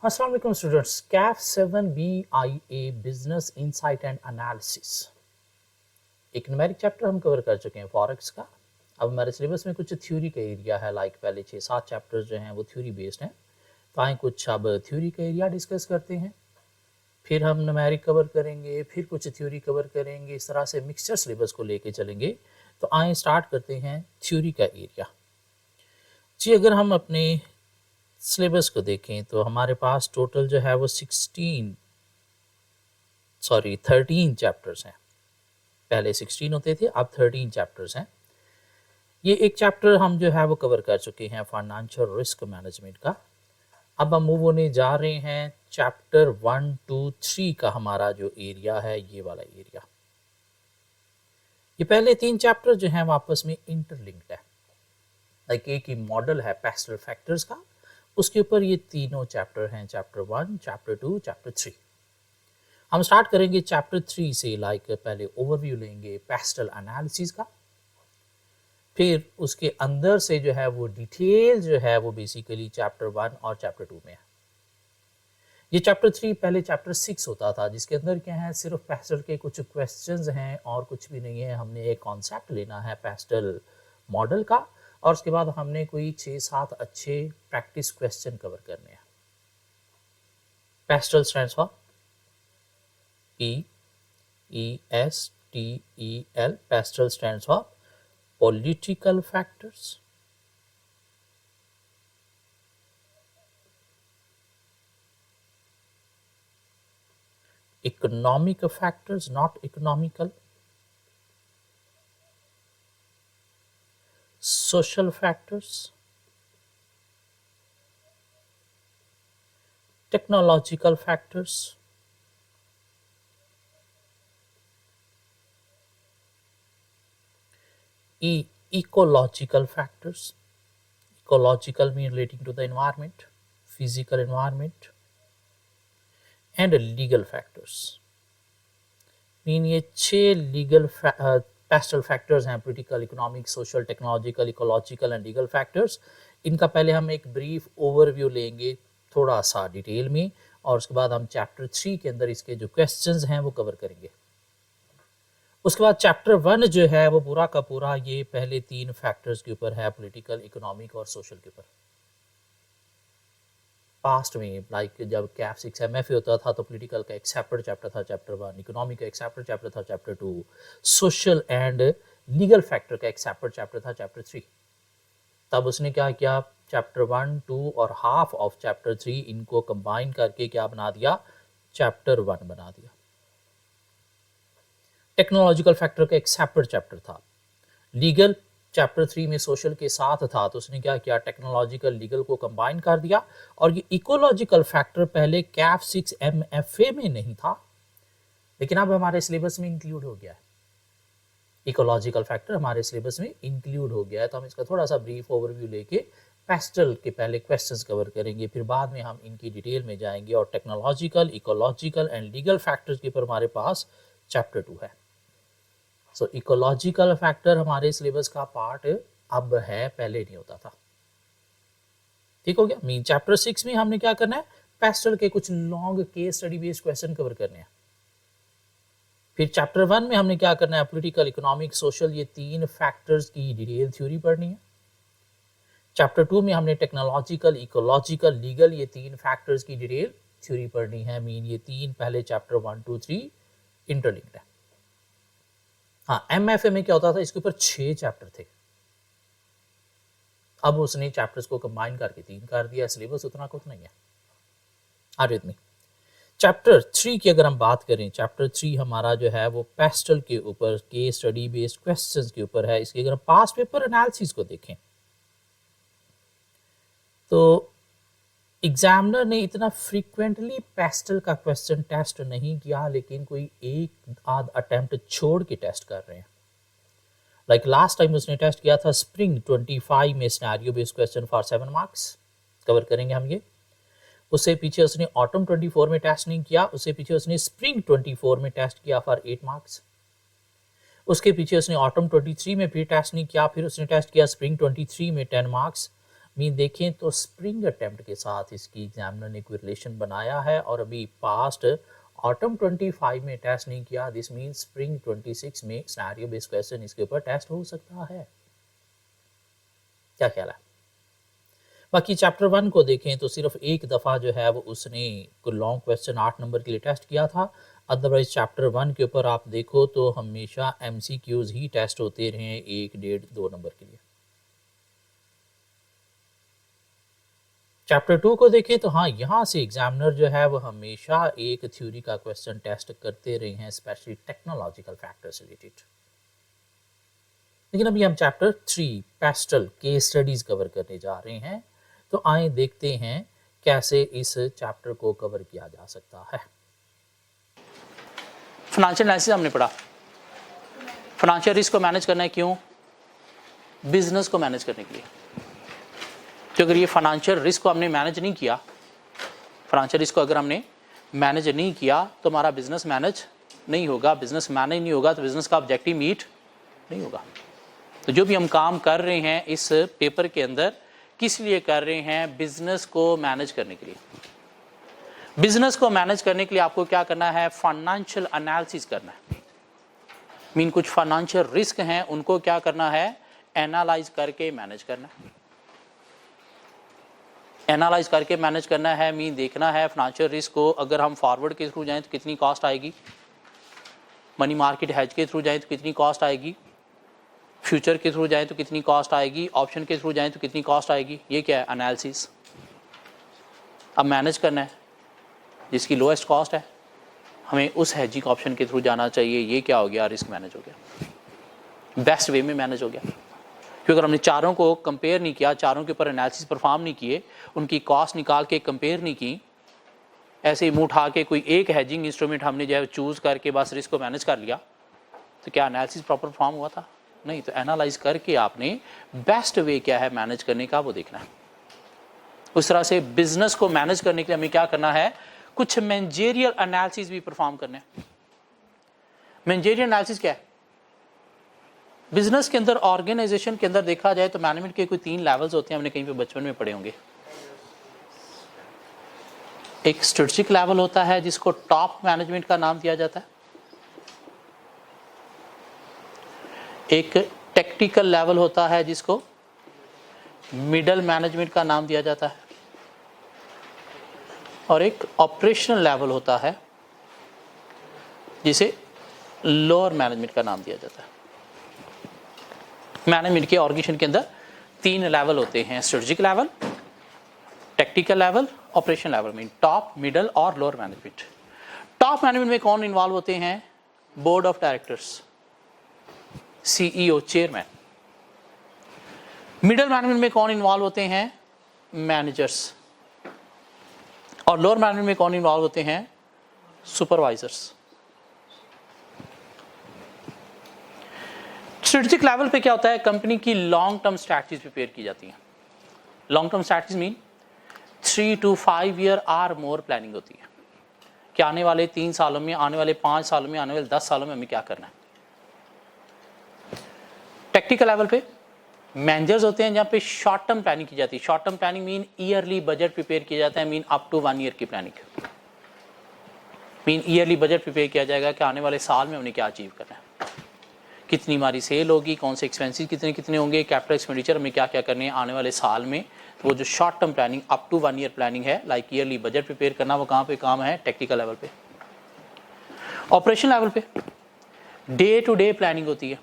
अस्सलाम वालेकुम students, Kaif 7BIA business insight and analysis एक न्यूमेरिक चैप्टर हम कवर कर चुके हैं फॉरेक्स का। अब हमारे सिलेबस में कुछ थ्योरी का एरिया है, लाइक पहले 6-7 चैप्टर्स जो हैं वो थ्योरी बेस्ड हैं, तो आए कुछ अब थ्योरी का एरिया डिस्कस करते हैं, फिर हम न्यूमेरिक कवर करेंगे, फिर कुछ थ्योरी कवर करेंगे, इस तरह से मिक्सचर सिलेबस को लेके चलेंगे। तो आए स्टार्ट करते हैं थ्योरी का एरिया जी। अगर हम अपने सिलेबस को देखें तो हमारे पास टोटल जो है वो 13 चैप्टर्स हैं। पहले 16 होते थे, अब 13 चैप्टर्स हैं। ये एक चैप्टर हम जो है वो कवर कर चुके हैं, फाइनेंशियल रिस्क मैनेजमेंट का। अब हम मूव होने जा रहे हैं चैप्टर 1, 2, 3 का हमारा जो एरिया है, ये वाला एरिया। ये पहले 3 चैप्टर जो हैं वो आपस में इंटरलिंक्ड है, लाइक एक ही मॉडल है पेस्टल फैक्टर्स का, उसके ऊपर ये तीनों चैप्टर हैं, चैप्टर 1, चैप्टर 2, चैप्टर 3। हम स्टार्ट करेंगे चैप्टर 3 से, लाइक पहले ओवरव्यू लेंगे पेस्टल एनालिसिस का, फिर उसके अंदर से जो है वो डिटेल जो है वो बेसिकली चैप्टर 1 और चैप्टर 2 में है। ये चैप्टर 3 पहले चैप्टर 6 होता था, जिसके अंदर क्या है, सिर्फ पेस्टल के कुछ क्वेश्चंस हैं और कुछ भी नहीं है। हमने एक कॉन्सेप्ट लेना है पेस्टल मॉडल का, और उसके बाद हमने कोई 6-7 अच्छे प्रैक्टिस क्वेश्चन कवर करने हैं। Pastel stands for PESTEL. Pastel stands for political factors, economic factors, not economical, social factors, technological factors, ecological factors. Ecological mean relating to the environment, physical environment, and legal factors. Mean ये 6 legal pastel factors हैं, political, economic, social, technological, ecological and legal factors. इनका पहले हम एक brief overview लेंगे थोड़ा सा detail में, और उसके बाद हम चैप्टर 3 के अंदर इसके जो क्वेश्चंस हैं वो कवर करेंगे। उसके बाद चैप्टर 1 जो है वो पूरा का पूरा ये पहले 3 फैक्टर्स के ऊपर है, पॉलिटिकल, इकोनॉमिक और सोशल के ऊपर। पास्ट में लाइक जब कैफ 6 MFA होता था तो पॉलिटिकल का एक सेपरेट चैप्टर था चैप्टर 1, इकोनॉमिक का एक सेपरेट चैप्टर था chapter 2, social and legal factor का एक सेपरेट चैप्टर था चैप्टर 3। तब उसने क्या किया, चैप्टर 1, 2 और हाफ ऑफ चैप्टर 3 इनको कंबाइन करके क्या बना दिया, चैप्टर 1 बना दिया। टेक्नोलॉजिकल फैक्टर का एक सेपरेट चैप्टर था। लीगल चैप्टर 3 में सोशल के साथ था, तो उसने क्या किया, टेक्नोलॉजिकल लीगल को कंबाइन कर दिया। और ये इकोलॉजिकल फैक्टर पहले कैफ 6 MFA में नहीं था, लेकिन अब हमारे सिलेबस में इंक्लूड हो गया है। इकोलॉजिकल फैक्टर हमारे सिलेबस में इंक्लूड हो गया है, तो हम इसका थोड़ा सा ब्रीफ ओवरव्यू लेके पेस्टल के पहले क्वेश्चंस कवर करेंगे, फिर बाद में हम इनकी डिटेल में जाएंगे। और technological, ecological and legal factors के ऊपर हमारे पास चैप्टर 2 है। सो इकोलॉजिकल फैक्टर हमारे सिलेबस का पार्ट अब है, पहले नहीं होता था। ठीक हो गया। मीन चैप्टर 6 में हमने क्या करना है, पेस्टल के कुछ long case study based question cover करने हैं। फिर चैप्टर 1 में हमने क्या करना है, पॉलिटिकल, इकोनॉमिक, सोशल, ये 3 फैक्टर्स की डिटेल थ्योरी पढ़नी है। चैप्टर 2 में हमने टेक्नोलॉजिकल, इकोलॉजिकल, लीगल, ये 3 फैक्टर्स की डिटेल थ्योरी पढ़नी है। मीन ये 3 पहले चैप्टर 1, 2, 3 इंटरलिंक्ड है। हाँ, MFA में क्या होता था, इसके ऊपर 6 चैप्टर थे, अब उसने चैप्टर्स को कंबाइन करके 3 कर दिया। सिलेबस उतना कुछ नहीं है। Are with me. चैप्टर 3 की अगर हम बात करें, चैप्टर 3 हमारा जो है वो पेस्टल के ऊपर केस स्टडी बेस्ड क्वेश्चंस के ऊपर है। इसके अगर हम पास्ट पेपर एनालिसिस को देखें तो एग्जामिनर ने इतना फ्रीक्वेंटली पेस्टल का क्वेश्चन टेस्ट नहीं किया, लेकिन कोई एक आध अटेम्प्ट छोड़ के टेस्ट कर रहे हैं। लाइक लास्ट टाइम उसने टेस्ट किया था स्प्रिंग 25 में scenario based question for 7 marks, cover करेंगे हम ये। उससे पीछे उसने ऑटम 24 में टेस्ट नहीं किया, उससे पीछे उसने स्प्रिंग 24 में टेस्ट किया फॉर 8 मार्क्स। उसके पीछे उसने ऑटम 23 में फिर टेस्ट नहीं किया, फिर उसने टेस्ट किया स्प्रिंग 23 में 10 मार्क्स। मीन देखें तो स्प्रिंग अटेम्प्ट के साथ इसकी एग्जामिनर ने कोई रिलेशन बनाया है और अभी पास्ट ऑटम 25 में टेस्ट नहीं किया। दिस मीन स्प्रिंग 26 में सिनेरियो बेस्ड क्वेश्चन इसके ऊपर टेस्ट हो सकता है। क्या ख्याल है? बाकी चैप्टर 1 को देखें तो सिर्फ एक दफ़ा जो है वो उसने कोई लॉन्ग क्वेश्चन 8 नंबर के लिए टेस्ट किया था। अदरवाइज चैप्टर 1 के ऊपर आप देखो तो हमेशा MCQs ही टेस्ट होते रहे 1, 1.5, 2 नंबर के लिए। चैप्टर 2 को देखें तो हाँ, यहाँ से एग्जामिनर जो है वो हमेशा एक थ्योरी का क्वेश्चन टेस्ट करते रहे हैं, स्पेशली टेक्नोलॉजिकल फैक्टर्स रिलेटेड। लेकिन अभी हम chapter 3 pastel case studies cover करने जा रहे हैं, तो आए देखते हैं कैसे इस चैप्टर को कवर किया जा सकता है। फाइनेंशियल एनालिसिस हमने पढ़ा। फाइनेंशियल रिस्क को मैनेज करना है, क्यों? बिजनेस को मैनेज करने के लिए। तो अगर ये फाइनेंशियल रिस्क को हमने मैनेज नहीं किया, फाइनेंशियल रिस्क को अगर हमने मैनेज नहीं किया तो हमारा बिजनेस मैनेज नहीं होगा। बिजनेस मैनेज नहीं होगा तो बिजनेस का ऑब्जेक्टिव मीट नहीं होगा। तो जो भी हम काम कर रहे हैं इस पेपर के अंदर, किस लिए कर रहे हैं? बिजनेस को मैनेज करने के लिए। बिजनेस को मैनेज करने के लिए आपको क्या करना है? फाइनेंशियल एनालिसिस करना है। मीन कुछ फाइनेंशियल रिस्क हैं, उनको क्या करना है? एनालाइज करके मैनेज करना है। एनालाइज करके मैनेज करना है मीन देखना है फाइनेंशियल रिस्क को अगर हम फॉरवर्ड के थ्रू जाएं तो कितनी कॉस्ट आएगी, मनी मार्केट हेज के थ्रू जाएं तो कितनी कॉस्ट आएगी, फ्यूचर के थ्रू जाएं तो कितनी कॉस्ट आएगी, ऑप्शन के थ्रू जाएं तो कितनी कॉस्ट आएगी। ये क्या है? एनालिसिस। अब मैनेज करना है, जिसकी लोएस्ट कॉस्ट है हमें उस हेजिंग ऑप्शन के थ्रू जाना चाहिए। ये क्या हो गया? रिस्क मैनेज हो गया, बेस्ट वे में मैनेज हो गया। क्योंकि अगर हमने चारों को कंपेयर नहीं किया, चारों के ऊपर एनालिसिस परफॉर्म नहीं किए, उनकी कॉस्ट निकाल के कंपेयर नहीं की, ऐसे ही मुँह उठा के कोई एक हेजिंग इंस्ट्रूमेंट हमने जो है चूज़ करके बस रिस्क को मैनेज कर लिया, तो क्या एनालिसिस प्रॉपर परफॉर्म हुआ था? नहीं। तो एनालाइज करके आपने बेस्ट वे क्या है मैनेज करने का वो देखना है। उस तरह से बिजनेस को मैनेज करने के लिए हमें क्या करना है? कुछ मैनेजरियल एनालिसिस भी परफॉर्म करने हैं। मैनेजरियल एनालिसिस क्या है? बिजनेस के अंदर, ऑर्गेनाइजेशन के अंदर देखा जाए तो मैनेजमेंट के कोई 3 लेवल्स होते हैं, हमने कहीं पे बचपन में पढ़े होंगे। एक स्ट्रेटेजिक लेवल होता है जिसको टॉप मैनेजमेंट का नाम दिया जाता है, एक टेक्निकल लेवल होता है जिसको मिडल मैनेजमेंट का नाम दिया जाता है, और एक ऑपरेशनल लेवल होता है जिसे लोअर मैनेजमेंट का नाम दिया जाता है। मैनेजमेंट के ऑर्गेनाइजेशन के अंदर 3 लेवल होते हैं, strategic level, technical level, operation level, mean top, middle और लोअर मैनेजमेंट। टॉप मैनेजमेंट में कौन इन्वॉल्व होते हैं? Board of directors, CEO, chairman. Middle management में कौन इन्वॉल्व होते हैं? मैनेजर्स। और लोअर मैनेजमेंट में कौन इन्वॉल्व होते हैं? सुपरवाइजर्स। स्ट्रेटेजिक लेवल पे क्या होता है? कंपनी की लॉन्ग टर्म स्ट्रैटेजीज प्रिपेयर की जाती हैं। Long term strategies mean 3 to 5 year or more planning होती है कि आने वाले 3 सालों में, आने वाले 5 सालों में, आने वाले 10 सालों में हमें क्या करना है। टेक्निकल लेवल पे मैनेजर्स होते हैं जहाँ पे शॉर्ट टर्म प्लानिंग की जाती है। Short term planning mean yearly budget prepare किया जाता है, मीन अप टू 1 ईयर की planning, mean yearly budget prepare किया जाएगा कि आने वाले साल में हमने क्या अचीव करना है, कितनी हमारी सेल होगी, कौन से एक्सपेंसेस कितने कितने होंगे, कैपिटल एक्सपेंडिचर हमें क्या क्या करने हैं आने वाले साल में। तो वो जो short term planning up to 1 year planning है, लाइक ईयरली बजट प्रिपेयर करना, वो कहाँ पे काम है? टेक्निकल लेवल पे। ऑपरेशन लेवल पे डे टू डे प्लानिंग होती है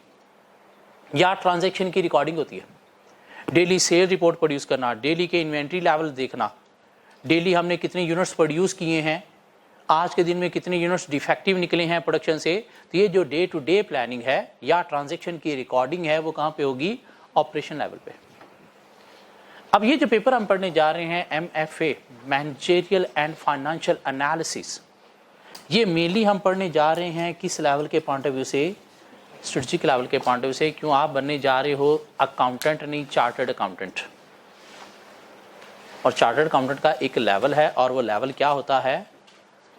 या ट्रांजैक्शन की रिकॉर्डिंग होती है। डेली सेल रिपोर्ट प्रोड्यूस करना, डेली के इन्वेंट्री लेवल देखना, डेली हमने कितने यूनिट्स प्रोड्यूस किए हैं, आज के दिन में कितने यूनिट्स डिफेक्टिव निकले हैं प्रोडक्शन से। तो ये जो डे टू डे प्लानिंग है या ट्रांजैक्शन की रिकॉर्डिंग है वो कहाँ पे होगी? ऑपरेशन लेवल पे। अब ये जो पेपर हम पढ़ने जा रहे हैं MFA, managerial and financial analysis, ये मेनली हम पढ़ने जा रहे हैं किस लेवल के पॉइंट ऑफ व्यू से? स्ट्रेटेजिक लेवल के पॉइंट ऑफ व्यू से। क्यों? आप बनने जा रहे हो अकाउंटेंट, नहीं चार्टर्ड अकाउंटेंट। और चार्टर्ड अकाउंटेंट का एक लेवल है और वो लेवल क्या होता है?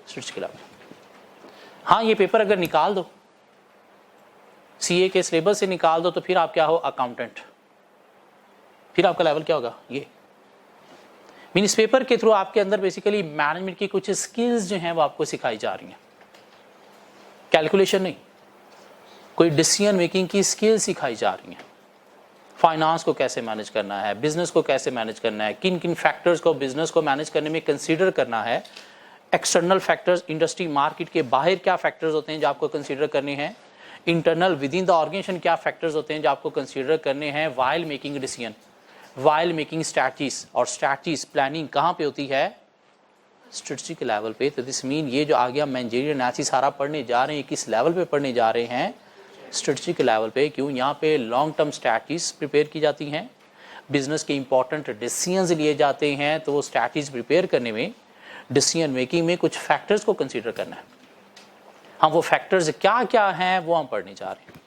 Strategic level. हाँ, ये पेपर अगर निकाल दो, CA के सिलेबस से निकाल दो, तो फिर आप क्या हो? अकाउंटेंट। फिर आपका लेवल क्या होगा? ये मीन इस पेपर के थ्रू आपके अंदर बेसिकली मैनेजमेंट की कुछ स्किल्स जो हैं वो आपको सिखाई जा रही हैं, कैलकुलेशन नहीं, कोई डिसीजन मेकिंग की स्किल सिखाई जा रही हैं। फाइनेंस को कैसे मैनेज करना है, बिजनेस को कैसे मैनेज करना है, किन किन फैक्टर्स को बिजनेस को मैनेज करने में कंसीडर करना है, एक्सटर्नल फैक्टर्स इंडस्ट्री मार्केट के बाहर क्या फैक्टर्स होते हैं जो आपको कंसीडर करने हैं, internal within the organisation क्या फैक्टर्स होते हैं जो आपको कंसीडर करने हैं while making decision, while making strategies. और स्ट्रैटेजीज प्लानिंग कहाँ पे होती है, स्ट्रेटजिक लेवल पे। तो दिस मीन ये जो आ गया मैनेजरियल एनालिसिस सारा पढ़ने जा रहे हैं, किस लेवल पे पढ़ने जा रहे हैं, स्ट्रेटजिक लेवल पे। क्यों, यहाँ पे लॉन्ग टर्म स्ट्रैटेजीज प्रिपेयर की जाती हैं, बिजनेस के इंपॉर्टेंट डिसीजंस लिए जाते हैं। तो वो स्ट्रैटेजीज प्रिपेयर करने में, डिसीजन मेकिंग में कुछ फैक्टर्स को कंसीडर करना है। हम वो फैक्टर्स क्या क्या हैं वो हम पढ़ने जा रहे हैं।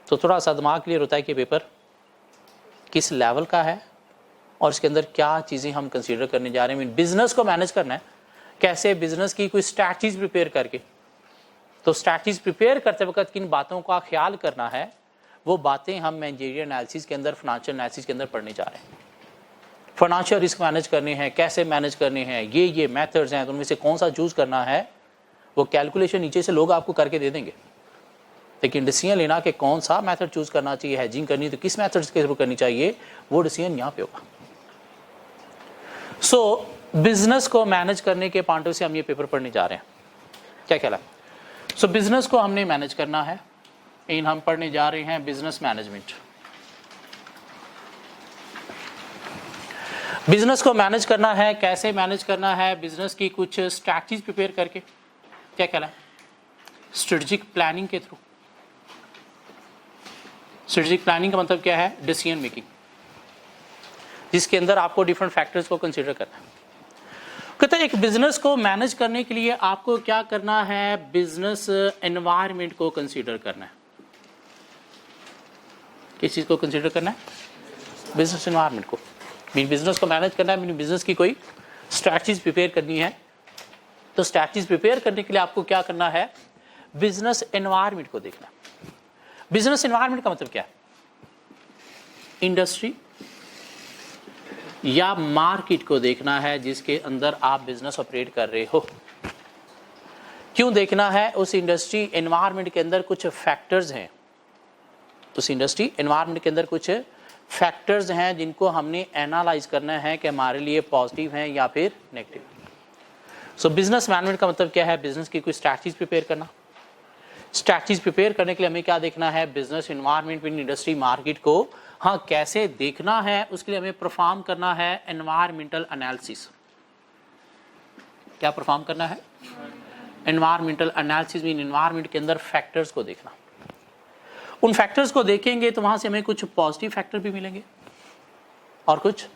तो थोड़ा सा दिमाग क्लियर होता है कि पेपर किस लेवल का है और इसके अंदर क्या चीज़ें हम कंसीडर करने जा रहे हैं। बिजनेस को मैनेज करना है कैसे, बिजनेस की कोई स्ट्रैटेजीज प्रिपेयर करके। तो स्ट्रैटेजीज प्रिपेयर करते वक्त किन बातों का ख्याल करना है, वो बातें हम मैनेजरियल एनालिसिस के अंदर, फाइनेंशियल एनालिसिस के अंदर पढ़ने जा रहे हैं। फाइनेंशियल रिस्क मैनेज करने हैं, कैसे मैनेज करने हैं, ये मेथड्स हैं, तो उनमें से कौन सा चूज करना है, वो कैलकुलेशन नीचे से लोग आपको करके दे देंगे। लेकिन डिसीजन लेना कि कौन सा मेथड चूज करना चाहिए, हेजिंग करनी तो किस मेथड के थ्रू करनी चाहिए, वो डिसीजन यहाँ पे होगा। सो बिजनेस को मैनेज करने के पॉइंट से हम ये पेपर पढ़ने जा रहे हैं। क्या ख्याल है? सो बिजनेस को हमने मैनेज करना है, इन हम पढ़ने जा रहे हैं बिजनेस मैनेजमेंट। बिजनेस को मैनेज करना है, कैसे मैनेज करना है, बिजनेस की कुछ स्ट्रैटेजीज प्रिपेयर करके। क्या कहना है? स्ट्रेटजिक प्लानिंग के थ्रू। स्ट्रेटजिक प्लानिंग का मतलब क्या है, डिसीजन मेकिंग, जिसके अंदर आपको डिफरेंट फैक्टर्स को कंसीडर करना है। कहते हैं एक बिजनेस को मैनेज करने के लिए आपको क्या करना है, बिजनेस एनवायरनमेंट को कंसीडर करना है। किस चीज को कंसीडर करना है, बिजनेस एनवायरनमेंट को। मीन बिजनेस को मैनेज करना है, मीन बिजनेस की कोई स्ट्रैटेजीज प्रिपेयर करनी है। तो स्ट्रैटेजीज प्रिपेयर करने के लिए आपको क्या करना है, बिजनेस एनवायरनमेंट को देखना। बिजनेस एनवायरनमेंट का मतलब क्या है, इंडस्ट्री या मार्केट को देखना है जिसके अंदर आप बिजनेस ऑपरेट कर रहे हो। क्यों देखना है, उस इंडस्ट्री एनवायरनमेंट के अंदर कुछ फैक्टर्स हैं, उस इंडस्ट्री एनवायरनमेंट के अंदर कुछ फैक्टर्स हैं जिनको हमने एनालाइज करना है कि हमारे लिए पॉजिटिव हैं या फिर नेगेटिव। सो बिजनेस मैनेजमेंट का मतलब क्या है, बिजनेस की कोई स्ट्रैटेजीज प्रिपेयर करना। स्ट्रैटेजीज प्रिपेयर करने के लिए हमें क्या देखना है, बिजनेस एनवायरनमेंट में इंडस्ट्री मार्केट को हाँ कैसे देखना है, उसके लिए हमें परफॉर्म करना है एनवायरमेंटल एनालिसिस। क्या परफॉर्म करना है, एनवायरमेंटल एनालिसिस में एनवायरनमेंट के अंदर फैक्टर्स को देखना। उन फैक्टर्स को देखेंगे तो वहां से हमें कुछ पॉजिटिव फैक्टर भी मिलेंगे और कुछ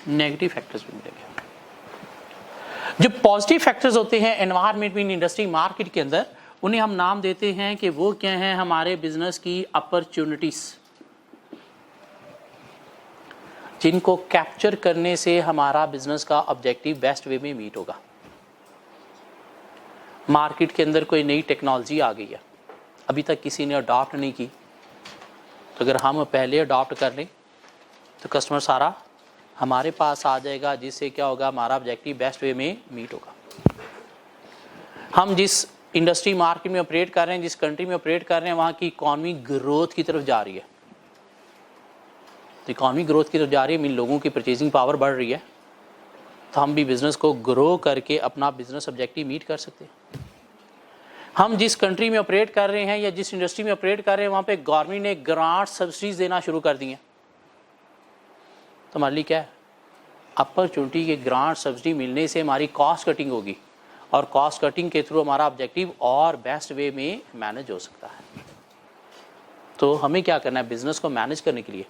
नेगेटिव फैक्टर्स भी मिलेंगे। जो पॉजिटिव फैक्टर्स होते हैं एनवायरनमेंट में इंडस्ट्री मार्केट के अंदर, उन्हें हम नाम देते हैं कि वो क्या हैं, हमारे बिजनेस की अपॉर्चुनिटीज, जिनको कैप्चर करने से हमारा बिजनेस का ऑब्जेक्टिव बेस्ट वे में मीट होगा। मार्केट के अंदर कोई नई टेक्नोलॉजी आ गई है, अभी तक किसी ने अडॉप्ट नहीं की, तो अगर हम पहले अडॉप्ट कर लें तो कस्टमर सारा हमारे पास आ जाएगा, जिससे क्या होगा, हमारा ऑब्जेक्टिव बेस्ट वे में मीट होगा। हम जिस इंडस्ट्री मार्केट में ऑपरेट कर रहे हैं, जिस कंट्री में ऑपरेट कर रहे हैं, वहाँ की इकॉनमी ग्रोथ की तरफ जा रही है। तो इकॉनमी ग्रोथ की तरफ जा रही है, मीन लोगों की परचेजिंग पावर बढ़ रही है, तो हम भी बिजनेस को ग्रो करके अपना बिजनेस ऑब्जेक्टिव मीट कर सकते हैं। हम जिस कंट्री में ऑपरेट कर रहे हैं या जिस इंडस्ट्री में ऑपरेट कर रहे हैं, वहाँ पे गवर्नमेंट ने ग्रांट सब्सिडीज देना शुरू कर दी हैं, तो हमारे लिए क्या है, अपॉर्चुनिटी के ग्रांट सब्सिडी मिलने से हमारी कॉस्ट कटिंग होगी और कॉस्ट कटिंग के थ्रू हमारा ऑब्जेक्टिव और बेस्ट वे में मैनेज हो सकता है। तो हमें क्या करना है, बिजनेस को मैनेज करने के लिए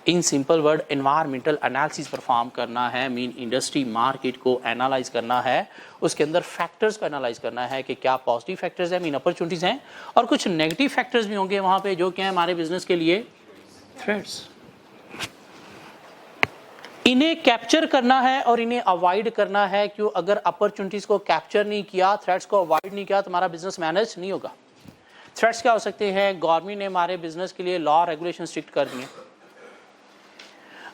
in simple word environmental analysis perform करना है, मीन इंडस्ट्री मार्केट को एनालाइज करना है, उसके अंदर फैक्टर्स को एनालाइज करना है कि क्या पॉजिटिव फैक्टर्स हैं, मीन अपॉर्चुनिटीज हैं, और कुछ नेगेटिव फैक्टर्स भी होंगे वहाँ पे जो क्या है हमारे बिजनेस के लिए थ्रेट्स। इन्हें कैप्चर करना है और इन्हें अवॉइड करना है। क्यों, अगर अपॉर्चुनिटीज को कैप्चर नहीं किया, थ्रेट्स को अवॉइड नहीं किया, तो हमारा बिजनेस मैनेज नहीं होगा। थ्रेट्स क्या हो सकते हैं, गवर्नमेंट ने हमारे बिजनेस के लिए लॉ रेगुलेशन स्ट्रिक्ट कर दिए,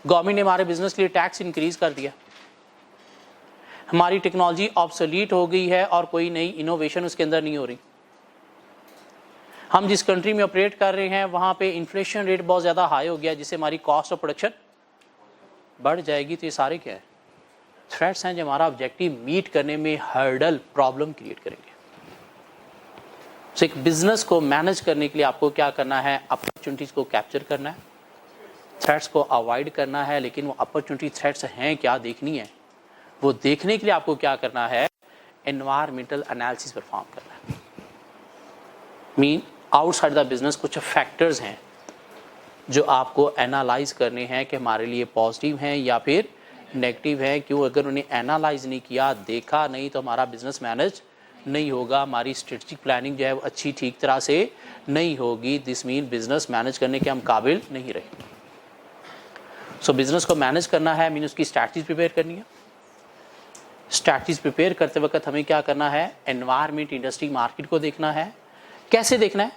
गवर्नमेंट ने हमारे बिजनेस के लिए टैक्स इंक्रीज कर दिया, हमारी टेक्नोलॉजी ऑब्सोलीट हो गई है और कोई नई इनोवेशन उसके अंदर नहीं हो रही। हम जिस कंट्री में ऑपरेट कर रहे हैं वहाँ पे इन्फ्लेशन रेट बहुत ज़्यादा हाई हो गया, जिससे हमारी कॉस्ट ऑफ प्रोडक्शन बढ़ जाएगी। तो ये सारे क्या है, थ्रेट्स हैं जो हमारा ऑब्जेक्टिव मीट करने में हर्डल, प्रॉब्लम क्रिएट करेंगे। तो एक बिजनेस को मैनेज करने के लिए आपको क्या करना है, अपॉर्चुनिटीज़ को कैप्चर करना है, थ्रेट्स को अवॉइड करना है। लेकिन वो अपॉर्चुनिटी थ्रेट्स हैं क्या देखनी है, वो देखने के लिए आपको क्या करना है, एनवायरमेंटल एनालिसिस परफॉर्म करना है। मीन आउटसाइड द बिजनेस कुछ फैक्टर्स हैं जो आपको एनालाइज करने हैं कि हमारे लिए पॉजिटिव हैं या फिर नेगेटिव हैं। क्यों, अगर उन्हें एनालाइज नहीं किया, देखा नहीं, तो हमारा बिजनेस मैनेज नहीं होगा, हमारी स्ट्रेटजिक प्लानिंग जो है वो अच्छी ठीक तरह से नहीं होगी। दिस मीन बिजनेस मैनेज करने के हम काबिल नहीं रहे। सो बिजनेस को मैनेज करना है, मीन उसकी स्ट्रैटेजीज प्रिपेयर करनी है। स्ट्रैटेजीज प्रिपेयर करते वक्त हमें क्या करना है, एनवायरमेंट, इंडस्ट्री, मार्केट को देखना है। कैसे देखना है,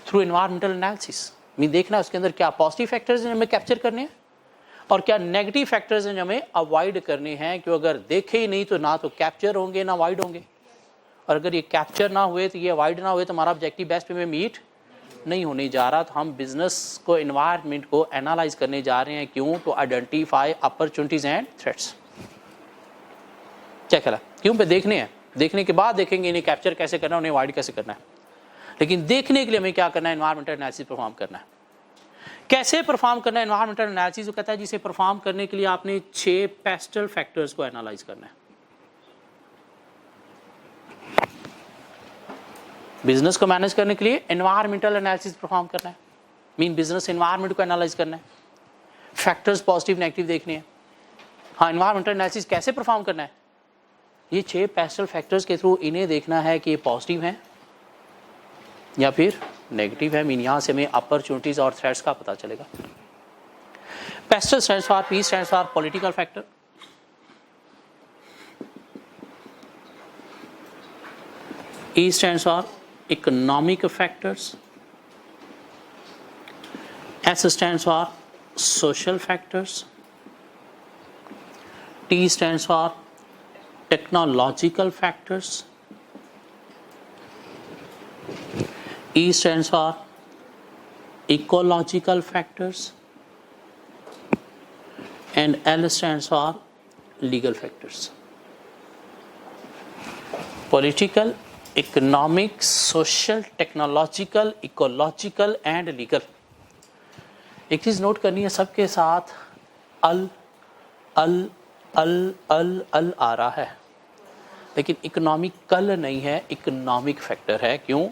थ्रू एनवायरमेंटल एनालिसिस। मीन देखना है उसके अंदर क्या पॉजिटिव फैक्टर्स हैं हमें कैप्चर करने हैं और क्या नेगेटिव फैक्टर्स हैं जो हमें अवॉइड करने हैं। क्यों, अगर देखे ही नहीं तो ना तो कैप्चर होंगे ना अवॉइड होंगे, और अगर ये कैप्चर ना हुए तो ये अवॉइड ना हुए तो हमारा ऑब्जेक्टिव बेस्ट पे में मीट नहीं होने जा रहा। तो हम बिजनेस को, एनवायरनमेंट को एनालाइज करने जा रहे हैं। क्यों, to identify opportunities and threats. क्या कहला, क्यों पे देखने हैं, देखने के बाद देखेंगे इन्हें कैप्चर कैसे करना है, उन्हें अवॉइड कैसे करना है। लेकिन देखने के लिए हमें क्या करना है, एनवायरमेंटल एनालिसिस परफॉर्म करना है। कैसे परफॉर्म करना है एनवायरमेंटल एनालिसिस, वो कहता है जिसे परफॉर्म करने के लिए आपने 6 पेस्टल फैक्टर्स को एनालाइज करना है। बिजनेस को मैनेज करने के लिए एनवायरमेंटल एनालिसिस परफॉर्म करना है, मीन बिजनेस एनवायरमेंट को एनालाइज करना है, फैक्टर्स पॉजिटिव नेगेटिव देखने हैं। हाँ, एनवायरमेंटल एनालिसिस कैसे परफॉर्म करना है, ये 6 पेस्टल फैक्टर्स के थ्रू इन्हें देखना है कि ये पॉजिटिव हैं या फिर नेगेटिव है। मीन यहाँ से हमें अपॉर्चुनिटीज और थ्रेट्स का पता चलेगा। Pastel stands for, P stands for political factor, E stands for economic factors, S stands for social factors, T stands for technological factors, E stands for ecological factors, and L stands for legal factors. Political, economic, social, technological, ecological and legal. एक चीज़ note करनी है, सबके साथ अल अल अल अल अल आ रहा है, लेकिन economical नहीं है, इकोनॉमिक फैक्टर है। क्यों,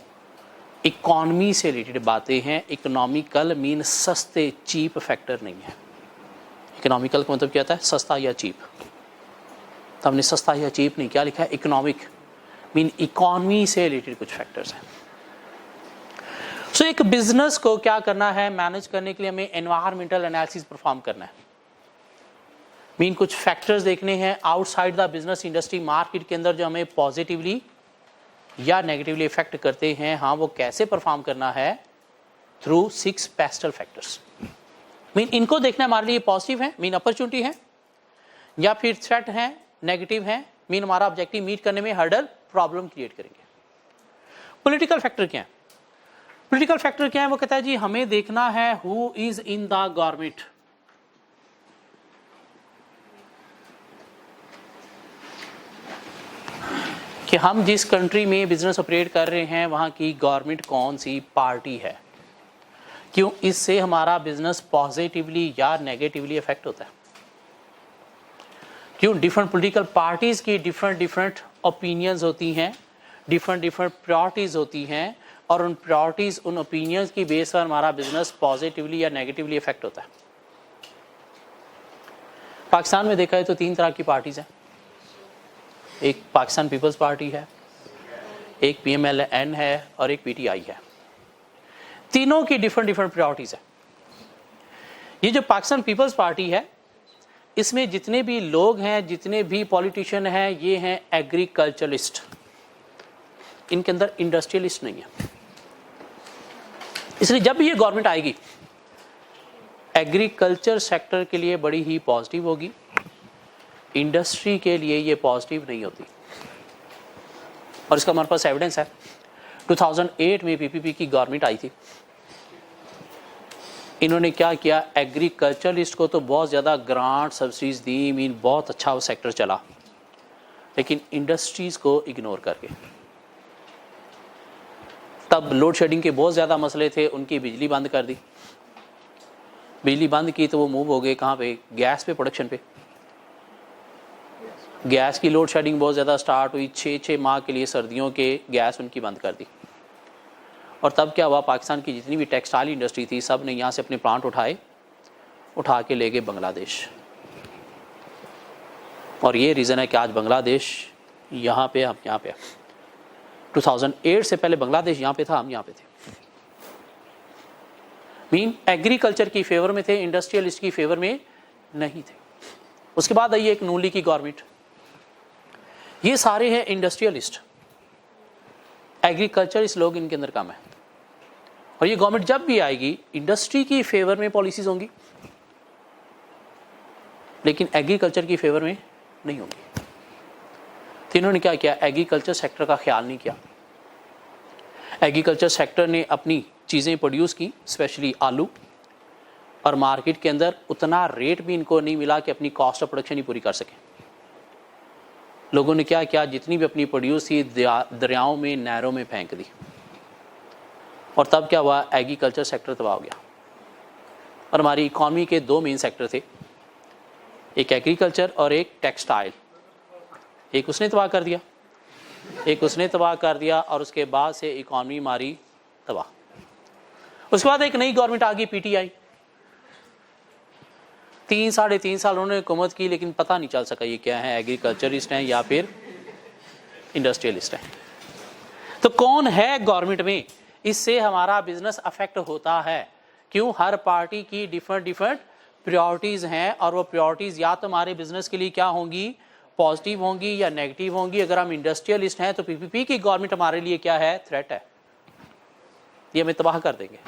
इकॉनमी से रिलेटेड बातें हैं। इकोनॉमिकल मीन सस्ते, चीप फैक्टर नहीं है। इकोनॉमिकल का मतलब क्या होता है, सस्ता या चीप। तो हमने सस्ता या चीप नहीं, क्या लिखा है, इकोनॉमिक, मीन इकॉनमी से रिलेटेड कुछ फैक्टर्स हैं। सो एक बिजनेस को क्या करना है, मैनेज करने के लिए हमें एनवायरमेंटल एनालिसिस परफॉर्म करना है। मीन कुछ फैक्टर्स देखने हैं outside the business, industry, market के अंदर जो हमें पॉजिटिवली या नेगेटिवली इफेक्ट करते हैं। हाँ, वो कैसे परफॉर्म करना है, थ्रू 6 पेस्टल फैक्टर्स। मीन इनको देखना हमारे लिए पॉजिटिव है, मीन अपॉर्चुनिटी है, या फिर थ्रेट है, नेगेटिव है, मीन हमारा ऑब्जेक्टिव मीट करने में हर्डल, प्रॉब्लम क्रिएट करेंगे। पॉलिटिकल फैक्टर क्या है, पॉलिटिकल फैक्टर क्या है, वो कहता है जी हमें देखना है who is in the government. कि हम जिस कंट्री में बिजनेस ऑपरेट कर रहे हैं वहां की गवर्नमेंट कौन सी पार्टी है। क्यों, इससे हमारा बिजनेस पॉजिटिवली या नेगेटिवली इफेक्ट होता है। क्यों, डिफरेंट पॉलिटिकल पार्टीज की डिफरेंट ओपिनियंस होती हैं, डिफरेंट प्रायोरिटीज होती हैं, और उन प्रायोरिटीज, उन ओपिनियंस की बेस पर हमारा बिजनेस पॉजिटिवली या नेगेटिवली इफेक्ट होता है। पाकिस्तान में देखा है तो 3 तरह की पार्टीज हैं। एक पाकिस्तान पीपल्स पार्टी है, एक PMLN है और एक PTI है। तीनों की डिफरेंट प्रायोरिटीज है। ये जो पाकिस्तान पीपल्स पार्टी है, इसमें जितने भी लोग हैं, जितने भी पॉलिटिशियन हैं, ये हैं एग्रीकल्चरलिस्ट। इनके अंदर इंडस्ट्रियलिस्ट नहीं है। इसलिए जब भी ये गवर्नमेंट आएगी, एग्रीकल्चर सेक्टर के लिए बड़ी ही पॉजिटिव होगी, इंडस्ट्री के लिए ये पॉजिटिव नहीं होती। और इसका हमारे पास एविडेंस है। 2008 में पीपीपी की गवर्नमेंट आई थी, इन्होंने क्या किया, एग्रीकल्चरलिस्ट को तो बहुत ज़्यादा ग्रांट सब्सिडीज दी, मीन बहुत अच्छा वो सेक्टर चला, लेकिन इंडस्ट्रीज़ को इग्नोर करके। तब लोड शेडिंग के बहुत ज़्यादा मसले थे, उनकी बिजली बंद कर दी। बिजली बंद की तो वो मूव हो गए कहाँ पे, गैस पे, प्रोडक्शन पे। गैस की लोड शेडिंग बहुत ज़्यादा स्टार्ट हुई, 6 माह के लिए सर्दियों के गैस उनकी बंद कर दी। और तब क्या हुआ, पाकिस्तान की जितनी भी टेक्सटाइल इंडस्ट्री थी सब ने यहाँ से अपने प्लांट उठा के ले गए बांग्लादेश। और ये रीज़न है कि आज बांग्लादेश यहाँ पे, हम यहाँ पे। 2008 से पहले बांग्लादेश यहाँ पे था, हम यहाँ पे थे। मीन एग्रीकल्चर की फेवर में थे, इंडस्ट्रियलिस्ट की फेवर में नहीं थे। उसके बाद आई एक नून लीग की गवर्नमेंट, ये सारे हैं इंडस्ट्रियलिस्ट, एग्रीकल्चरिस्ट लोग इनके अंदर कम है। और ये गवर्नमेंट जब भी आएगी इंडस्ट्री की फेवर में पॉलिसीज होंगी, लेकिन एग्रीकल्चर की फेवर में नहीं होंगी। तो इन्होंने क्या किया, एग्रीकल्चर सेक्टर का ख्याल नहीं किया। एग्रीकल्चर सेक्टर ने अपनी चीज़ें प्रोड्यूस की, स्पेशली आलू, और मार्केट के अंदर उतना रेट भी इनको नहीं मिला कि अपनी कॉस्ट ऑफ प्रोडक्शन ही पूरी कर सकें। लोगों ने क्या किया, जितनी भी अपनी प्रोड्यूस थी दरियाओं में, नहरों में फेंक दी। और तब क्या हुआ, एग्रीकल्चर सेक्टर तबाह हो गया। और हमारी इकॉनमी के 2 मेन सेक्टर थे, एक एग्रीकल्चर और एक टेक्सटाइल। एक उसने तबाह कर दिया, और उसके बाद से इकॉनमी हमारी तबाह। उसके बाद एक नई गवर्नमेंट आ गई, पीटीआई। 3 साढ़े 3 साल उन्होंने हुकूमत की, लेकिन पता नहीं चल सका ये क्या है, एग्रीकल्चरिस्ट हैं या फिर इंडस्ट्रियलिस्ट हैं। तो कौन है गवर्नमेंट में, इससे हमारा बिजनेस अफेक्ट होता है। क्यों, हर पार्टी की डिफरेंट प्रायोरिटीज़ हैं, और वो प्रायोरिटीज़ या तो हमारे बिजनेस के लिए क्या होंगी, पॉजिटिव होंगी या नेगेटिव होंगी। अगर हम इंडस्ट्रियलिस्ट हैं तो पीपीपी की गवर्नमेंट हमारे लिए क्या है, थ्रेट है, ये हमें तबाह कर देंगे।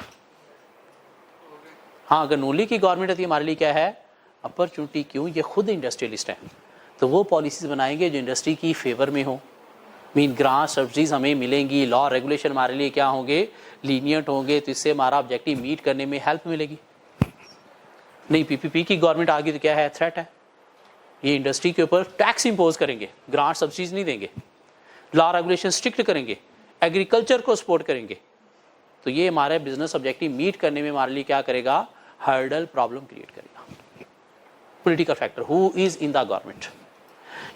हाँ, अगर नून लीग की गवर्नमेंट है तो हमारे लिए क्या है, अपॉर्चुनिटी। क्यों, ये खुद इंडस्ट्रियलिस्ट हैं, तो वो पॉलिसीज़ बनाएंगे जो इंडस्ट्री की फेवर में हो। मीन ग्रांट सब्सिडीज हमें मिलेंगी, लॉ रेगुलेशन हमारे लिए क्या होंगे, लीनियंट होंगे, तो इससे हमारा ऑब्जेक्टिव मीट करने में हेल्प मिलेगी। नहीं, पीपीपी की गवर्नमेंट आ गई तो क्या है, थ्रेट है। ये इंडस्ट्री के ऊपर टैक्स इंपोज करेंगे, ग्रांट सब्सिडीज नहीं देंगे, लॉ रेगुलेशन स्ट्रिक्ट करेंगे, एग्रीकल्चर को सपोर्ट करेंगे। तो ये हमारे बिजनेस ऑब्जेक्टिव मीट करने में हमारे लिए क्या करेगा, हर्डल, प्रॉब्लम क्रिएट करेगा। Political factor, who is in the government,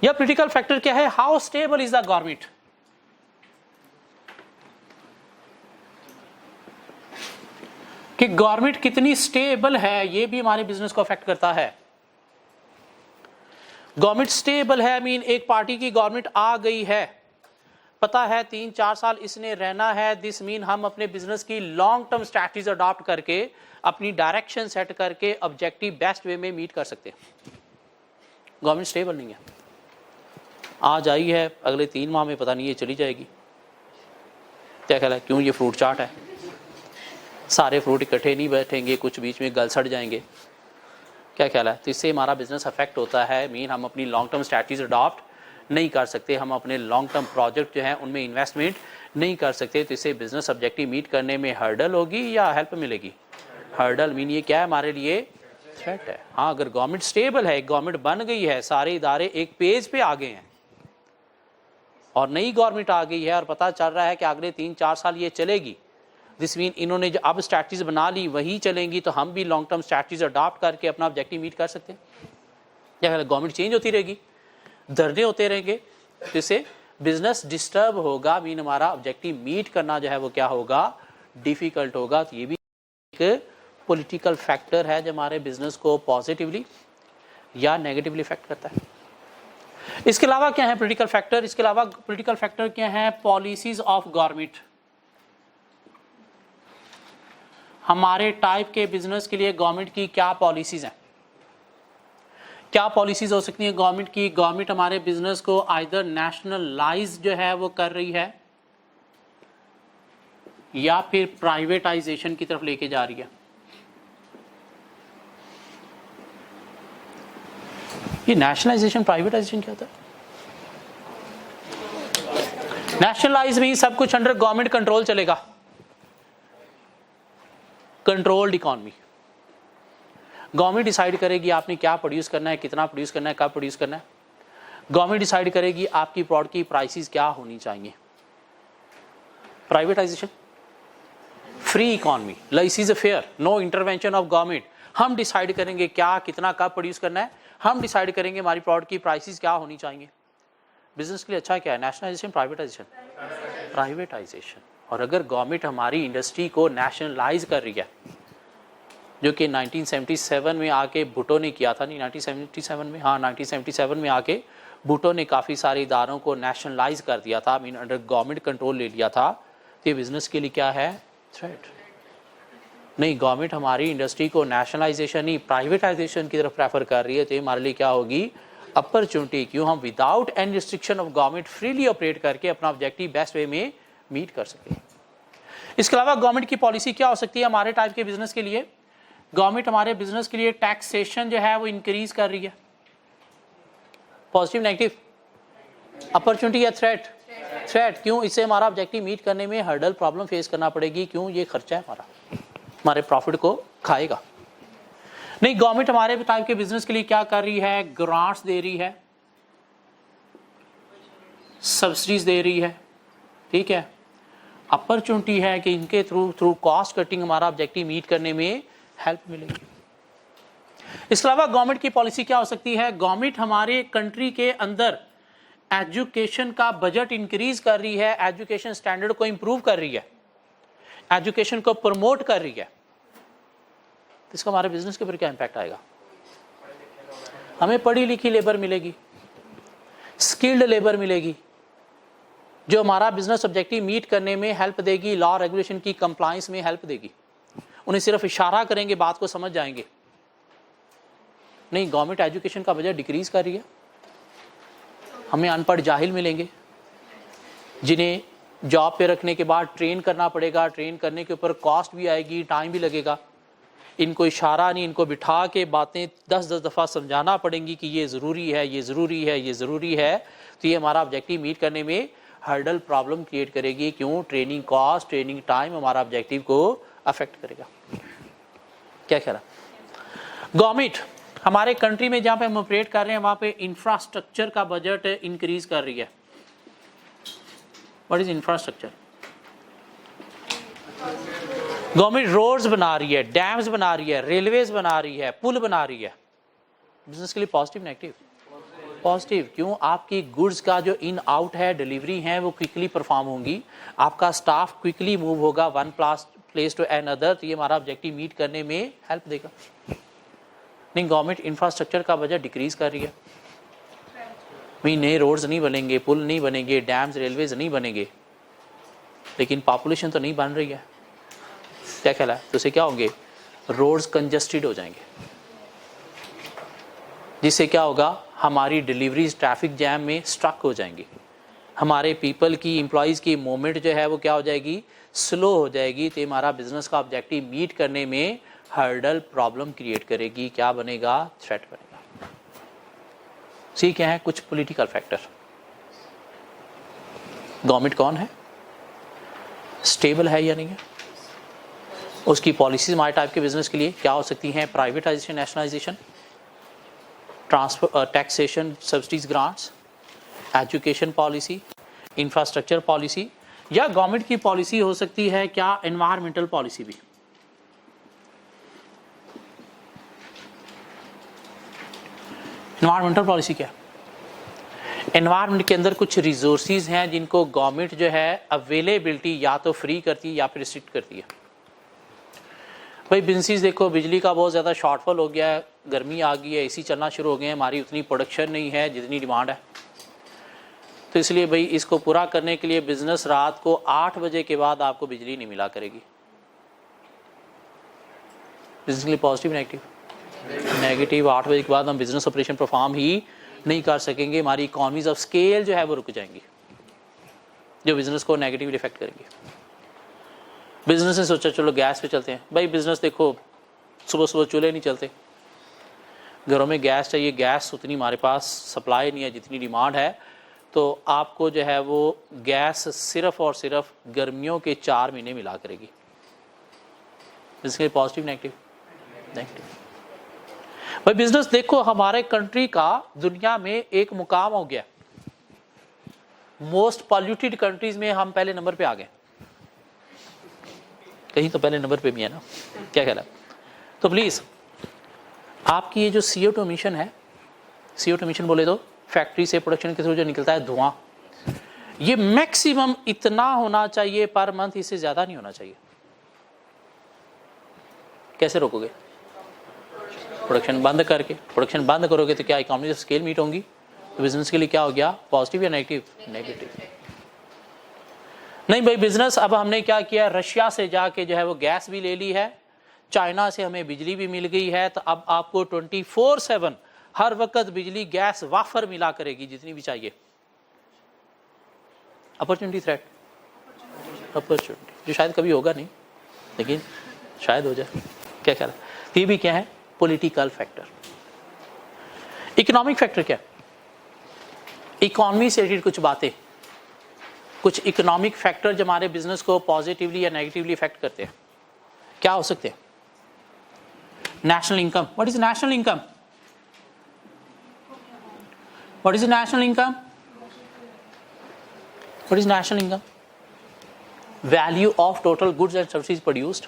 या पॉलिटिकल फैक्टर क्या है, how stable is the government. कि गवर्नमेंट कितनी स्टेबल है, ये भी हमारे बिजनेस को अफेक्ट करता है। गवर्नमेंट स्टेबल है मीन एक पार्टी की गवर्नमेंट आ गई है, पता है 3-4 साल इसने रहना है, दिस मीन हम अपने बिजनेस की लॉन्ग टर्म स्ट्रैटेजीज अडॉप्ट करके अपनी डायरेक्शन सेट करके ऑब्जेक्टिव बेस्ट वे में मीट कर सकते हैं। गवर्नमेंट स्टेबल नहीं है, आज आई है, अगले 3 माह में पता नहीं ये चली जाएगी। क्या ख्याल है, क्यों, ये फ्रूट चाट है, सारे फ्रूट इकट्ठे नहीं बैठेंगे, कुछ बीच में गल सड़ जाएंगे। क्या ख्याल है, तो इससे हमारा बिजनेस अफेक्ट होता है। मीन हम अपनी लॉन्ग टर्म स्ट्रैटेजीज अडॉप्ट नहीं कर सकते, हम अपने लॉन्ग टर्म प्रोजेक्ट जो हैं उनमें इन्वेस्टमेंट नहीं कर सकते, तो इससे बिजनेस ऑब्जेक्टिव मीट करने में हर्डल होगी या हेल्प मिलेगी, हर्डल। मीन ये क्या है, हमारे लिए थ्रेट है। हाँ, अगर गवर्नमेंट स्टेबल है, गवर्नमेंट बन गई है, सारे इदारे एक पेज पे आ गए हैं, और नई गवर्नमेंट आ गई है और पता चल रहा है कि अगले 3-4 साल ये चलेगी, दिस मीन इन्होंने जो अब स्ट्रैटेजीज बना ली वही चलेंगी, तो हम भी लॉन्ग टर्म स्ट्रैटेजीज अडॉप्ट करके अपना ऑब्जेक्टिव मीट कर सकते हैं। या गवर्नमेंट चेंज होती रहेगी, धरने होते रहेंगे, तो इससे बिजनेस डिस्टर्ब होगा, मीन हमारा ऑब्जेक्टिव मीट करना जो है वो क्या होगा, डिफिकल्ट होगा। तो ये भी एक पॉलिटिकल फैक्टर है जो हमारे बिजनेस को पॉजिटिवली या नेगेटिवली इफेक्ट करता है। इसके अलावा क्या है पॉलिटिकल फैक्टर, इसके अलावा पॉलिटिकल फैक्टर क्या है, पॉलिसीज ऑफ गवर्नमेंट। हमारे टाइप के बिजनेस के लिए गवर्नमेंट की क्या पॉलिसीज हैं, क्या पॉलिसीज हो सकती हैं गवर्नमेंट की। गवर्नमेंट हमारे बिजनेस को आइदर नेशनलाइज जो है वो कर रही है या फिर प्राइवेटाइजेशन की तरफ लेके जा रही है। ये नेशनलाइजेशन प्राइवेटाइजेशन क्या होता है? नेशनलाइज में सब कुछ अंडर गवर्नमेंट कंट्रोल चलेगा, कंट्रोल्ड इकोनॉमी। गवर्नमेंट डिसाइड करेगी आपने क्या प्रोड्यूस करना है, कितना प्रोड्यूस करना है, कब प्रोड्यूस करना है। गवर्नमेंट डिसाइड करेगी आपकी प्रोडक्ट की प्राइसेस क्या होनी चाहिए। Privatisation, free economy, licence fair, no intervention of government. हम डिसाइड करेंगे क्या, कितना, कब प्रोड्यूस करना है, हम डिसाइड करेंगे हमारी प्रोडक्ट की प्राइसेस क्या होनी चाहिए। बिजनेस के लिए अच्छा क्या है? Nationalisation, privatisation? प्राइवेटाइजेशन। और अगर गवर्नमेंट हमारी इंडस्ट्री को नेशनलाइज कर रही है, जो कि 1977 में आके भुट्टो ने किया था, नहीं 1977 में, हाँ 1977 में आके भुट्टो ने काफ़ी सारे इदारों को नेशनलाइज कर दिया था, मीन अंडर गवर्नमेंट कंट्रोल ले लिया था। तो ये बिजनेस के लिए क्या है? थ्रेट। नहीं, गवर्नमेंट हमारी इंडस्ट्री को नेशनलाइजेशन नहीं प्राइवेटाइजेशन की तरफ प्रेफर कर रही है, तो ये हमारे लिए क्या होगी? अपॉर्चुनिटी। क्यों? हम without any restriction of government freely operate करके अपना ऑब्जेक्टिव बेस्ट वे में मीट कर सके। इसके अलावा गवर्नमेंट की पॉलिसी क्या हो सकती है हमारे टाइप के बिजनेस के लिए? गवर्नमेंट हमारे बिजनेस के लिए टैक्सेशन जो है वो इंक्रीज कर रही है। पॉजिटिव, नेगेटिव, अपॉर्चुनिटी या थ्रेट? थ्रेट। क्यों? इससे हमारा ऑब्जेक्टिव मीट करने में हर्डल प्रॉब्लम फेस करना पड़ेगी। क्यों? ये खर्चा है हमारा, हमारे प्रॉफिट को खाएगा। नहीं, गवर्नमेंट हमारे टाइप के बिजनेस के लिए क्या कर रही है? ग्रांट्स दे रही है, सब्सिडीज दे रही है, ठीक है। अपॉर्चुनिटी है कि इनके थ्रू कॉस्ट कटिंग हमारा ऑब्जेक्टिव मीट करने में हेल्प मिलेगी। इसके अलावा गवर्नमेंट की पॉलिसी क्या हो सकती है? गवर्नमेंट हमारे कंट्री के अंदर एजुकेशन का बजट इंक्रीज कर रही है, एजुकेशन स्टैंडर्ड को इंप्रूव कर रही है, एजुकेशन को प्रमोट कर रही है। तो इसका हमारे बिजनेस के ऊपर क्या इंपैक्ट आएगा? हमें पढ़ी लिखी लेबर मिलेगी, स्किल्ड लेबर मिलेगी, जो हमारा बिजनेस ऑब्जेक्टिव मीट करने में हेल्प देगी, लॉ रेगुलेशन की कंप्लायंस में हेल्प देगी। उन्हें सिर्फ इशारा करेंगे, बात को समझ जाएंगे। नहीं, गवर्नमेंट एजुकेशन का बजट डिक्रीज कर रही है, हमें अनपढ़ जाहिल मिलेंगे, जिन्हें जॉब पे रखने के बाद ट्रेन करना पड़ेगा, ट्रेन करने के ऊपर कॉस्ट भी आएगी, टाइम भी लगेगा। इनको इशारा नहीं, इनको बिठा के बातें 10-10 दफ़ा समझाना पड़ेंगी कि ये ज़रूरी है, ये ज़रूरी है, ये ज़रूरी है। तो ये हमारा ऑब्जेक्टिव मीट करने में हर्डल प्रॉब्लम क्रिएट करेगी। क्यों? ट्रेनिंग कॉस्ट, ट्रेनिंग टाइम हमारा ऑब्जेक्टिव को अफेक्ट करेगा। क्या कह रहा? गवर्नमेंट हमारे कंट्री में जहाँ पे हम ऑपरेट कर रहे हैं वहाँ पे इंफ्रास्ट्रक्चर का बजट इंक्रीज कर रही है। What is infrastructure? Government roads बना रही है, डैम्स बना रही है, रेलवेज बना रही है, पुल बना रही है। बिजनेस के लिए पॉजिटिव, नेगेटिव? पॉजिटिव। क्यों? आपकी गुड्स का जो इन आउट है, डिलीवरी है, वो क्विकली परफॉर्म होंगी, आपका स्टाफ क्विकली मूव होगा वन प्लेस टू अनदर। तो ये हमारा ऑब्जेक्टिव मीट करने में हेल्प देगा। नहीं, गवर्नमेंट इंफ्रास्ट्रक्चर का बजट डिक्रीज कर रही है, नए रोड्स नहीं बनेंगे, पुल नहीं बनेंगे, डैम्स रेलवेज नहीं बनेंगे, लेकिन पॉपुलेशन तो नहीं बन रही है। क्या ख्याल है? तो इससे क्या होंगे? रोड्स कंजस्टेड हो जाएंगे, जिससे क्या होगा? हमारी डिलीवरीज ट्रैफिक जैम में स्ट्रक हो जाएंगी, हमारे पीपल की, एम्प्लॉयज़ की मूवमेंट जो है वो क्या हो जाएगी? स्लो हो जाएगी। तो हमारा बिजनेस का ऑब्जेक्टिव मीट करने में हर्डल प्रॉब्लम क्रिएट करेगी। क्या बनेगा? थ्रेट बनेगा। सी क्या है? कुछ पॉलिटिकल फैक्टर। गवर्नमेंट कौन है, स्टेबल है या नहीं है, उसकी पॉलिसीज हमारे टाइप के बिजनेस के लिए क्या हो सकती हैं? Privatisation, nationalisation, transfer, taxation, subsidies, grants, education policy, infrastructure policy, या गवर्नमेंट की पॉलिसी हो सकती है क्या? एनवायरमेंटल पॉलिसी भी। एनवायरमेंटल पॉलिसी क्या? एनवायरमेंट के अंदर कुछ रिसोर्सेज हैं जिनको गवर्नमेंट जो है अवेलेबिलिटी या तो फ्री करती है या फिर रिस्ट्रिक्ट करती है। भाई बिजनेस देखो, बिजली का बहुत ज़्यादा शॉर्टफॉल हो गया है, गर्मी आ गई है, एसी चलना शुरू हो गए हैं, हमारी उतनी प्रोडक्शन नहीं है जितनी डिमांड है। तो इसलिए भाई इसको पूरा करने के लिए बिजनेस रात को 8 बजे के बाद आपको बिजली नहीं मिला करेगी। बिजनेस के लिए पॉजिटिव, नेगेटिव? नेगेटिव। 8 बजे के बाद हम बिजनेस ऑपरेशन परफॉर्म ही नहीं कर सकेंगे, हमारी इकोनॉमीज ऑफ स्केल जो है वो रुक जाएंगी, जो बिजनेस को नेगेटिवली इफेक्ट करेंगे। बिजनेस ने सोचा चलो गैस पे चलते हैं। भाई बिजनेस देखो, सुबह सुबह चूल्हे नहीं चलते, घरों में गैस चाहिए, गैस उतनी हमारे पास सप्लाई नहीं है जितनी डिमांड है, तो आपको जो है वो गैस सिर्फ और सिर्फ गर्मियों के 4 महीने मिला करेगी। इसके पॉजिटिव नेगेटिव? नेगेटिव। भाई बिजनेस देखो, हमारे कंट्री का दुनिया में एक मुकाम हो गया, मोस्ट पॉल्यूटेड कंट्रीज में हम पहले नंबर पे आ गए, कहीं तो पहले नंबर पे भी है ना, क्या ख्याल है? तो प्लीज आपकी ये जो CO2 एमिशन है, CO2 एमिशन बोले तो फैक्ट्री से प्रोडक्शन के थ्रू जो निकलता है धुआं, ये मैक्सिमम इतना होना चाहिए पर मंथ, इससे ज्यादा नहीं होना चाहिए। कैसे रोकोगे? प्रोडक्शन बंद करके। प्रोडक्शन बंद करोगे तो क्या इकोनॉमी ऑफ स्केल मीट होंगी? तो बिजनेस के लिए क्या हो गया, पॉजिटिव या नेगेटिव? नेगेटिव। नहीं भाई बिजनेस, अब हमने क्या किया, रशिया से जाके जो है वो गैस भी ले ली है, चाइना से हमें बिजली भी मिल गई है, तो अब आपको 24/7 हर वक्त बिजली गैस वाफर मिला करेगी जितनी भी चाहिए। Opportunity threat? अपॉर्चुनिटी, जो शायद कभी होगा नहीं लेकिन शायद हो जाए। क्या ख्याल है? ये भी क्या है, पॉलिटिकल फैक्टर। इकोनॉमिक फैक्टर क्या है? इकोनॉमी से रिलेटेड कुछ बातें, कुछ इकोनॉमिक फैक्टर जो हमारे बिजनेस को पॉजिटिवली या नेगेटिवली इफेक्ट करते हैं। क्या हो सकते हैं? National income. What is national income? What is the national income? What is national income? Value of total goods and services produced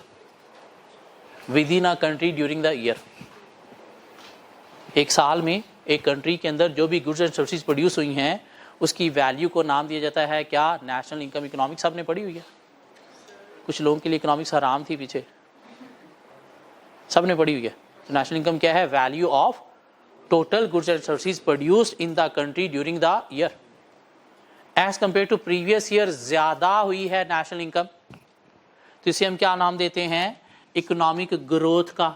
within a country during the year. एक साल में एक कंट्री के अंदर जो भी गुड्स एंड सर्विसेज प्रोड्यूस हुई हैं उसकी वैल्यू को नाम दिया जाता है क्या? National income. इकोनॉमिक्स आपने पढ़ी हुई है? कुछ लोगों के लिए इकोनॉमिक्स हराम थी पीछे, सबने पढ़ी हुई है। तो नेशनल इनकम क्या है? Value of total goods and services produced in the country during the year as compared to previous year ज्यादा हुई है नेशनल इनकम, तो इसे हम क्या नाम देते हैं? इकोनॉमिक ग्रोथ का।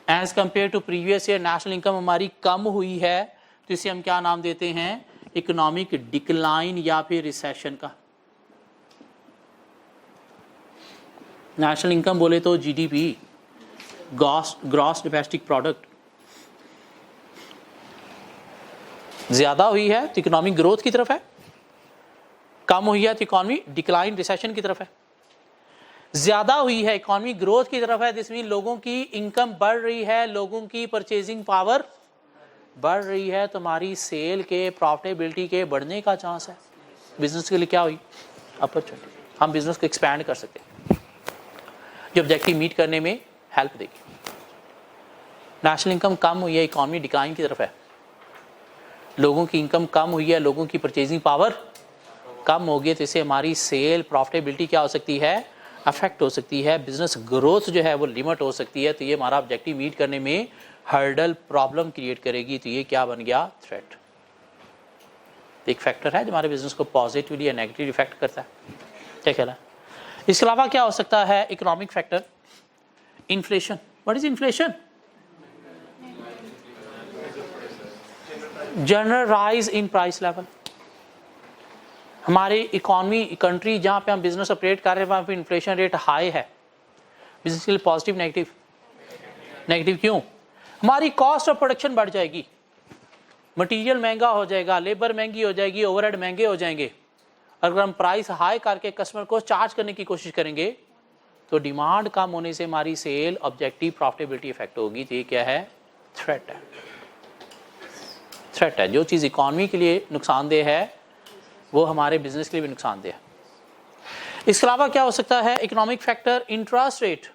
As compare to previous year national income हमारी कम हुई है, तो इसे हम क्या नाम देते हैं? इकोनॉमिक डिक्लाइन या फिर रिसेशन का। नेशनल इनकम बोले तो GDP, ग्रॉस डोमेस्टिक प्रोडक्ट, ज्यादा हुई है तो इकोनॉमिक ग्रोथ की तरफ है, कम हुई है तो इकोनॉमी डिक्लाइन रिसेशन की तरफ है। ज्यादा हुई है इकोनॉमिक ग्रोथ की तरफ है, जिसमें लोगों की इनकम बढ़ रही है, लोगों की परचेजिंग पावर बढ़ रही है, तो हमारी सेल के प्रॉफिटेबिलिटी के बढ़ने का चांस है। बिजनेस के लिए क्या हुई? अपॉर्चुनिटी। हम बिजनेस को एक्सपैंड कर सकते हैं जो ऑब्जेक्टिव मीट करने में हेल्प देगी। नेशनल इनकम कम हुई है, इकोनॉमी डिक्लाइन की तरफ है, लोगों की इनकम कम हुई है, लोगों की परचेजिंग पावर कम हो गई, तो इससे हमारी सेल प्रॉफिटेबिलिटी क्या हो सकती है? अफेक्ट हो सकती है। बिजनेस ग्रोथ जो है वो लिमिट हो सकती है, तो ये हमारा ऑब्जेक्टिव मीट करने में हर्डल प्रॉब्लम क्रिएट करेगी। तो ये क्या बन गया? थ्रेट। एक फैक्टर है जो हमारे बिजनेस को पॉजिटिवली या नेगेटिवली इफेक्ट करता है। क्या ख्याल है? इसके अलावा क्या हो सकता है economic factor? Inflation. What is inflation? General rise in price level. हमारी इकोनॉमी कंट्री जहां पे हम बिजनेस ऑपरेट कर रहे हैं वहां पे इन्फ्लेशन रेट हाई है। बिजनेस के लिए पॉजिटिव नेगेटिव? नेगेटिव क्यों? हमारी कॉस्ट ऑफ प्रोडक्शन बढ़ जाएगी, मटेरियल महंगा हो जाएगा, लेबर महंगी हो जाएगी, ओवरहेड महंगे हो जाएंगे। अगर हम प्राइस हाई करके कस्टमर को चार्ज करने की कोशिश करेंगे तो डिमांड कम होने से हमारी सेल ऑब्जेक्टिव प्रॉफिटेबिलिटी इफेक्ट होगी। तो ये क्या है? थ्रेट है। थ्रेट है। जो चीज़ इकोनॉमी के लिए नुकसानदेह है वो हमारे बिजनेस के लिए भी नुकसानदेह है। इसके अलावा क्या हो सकता है इकोनॉमिक फैक्टर? Interest rate.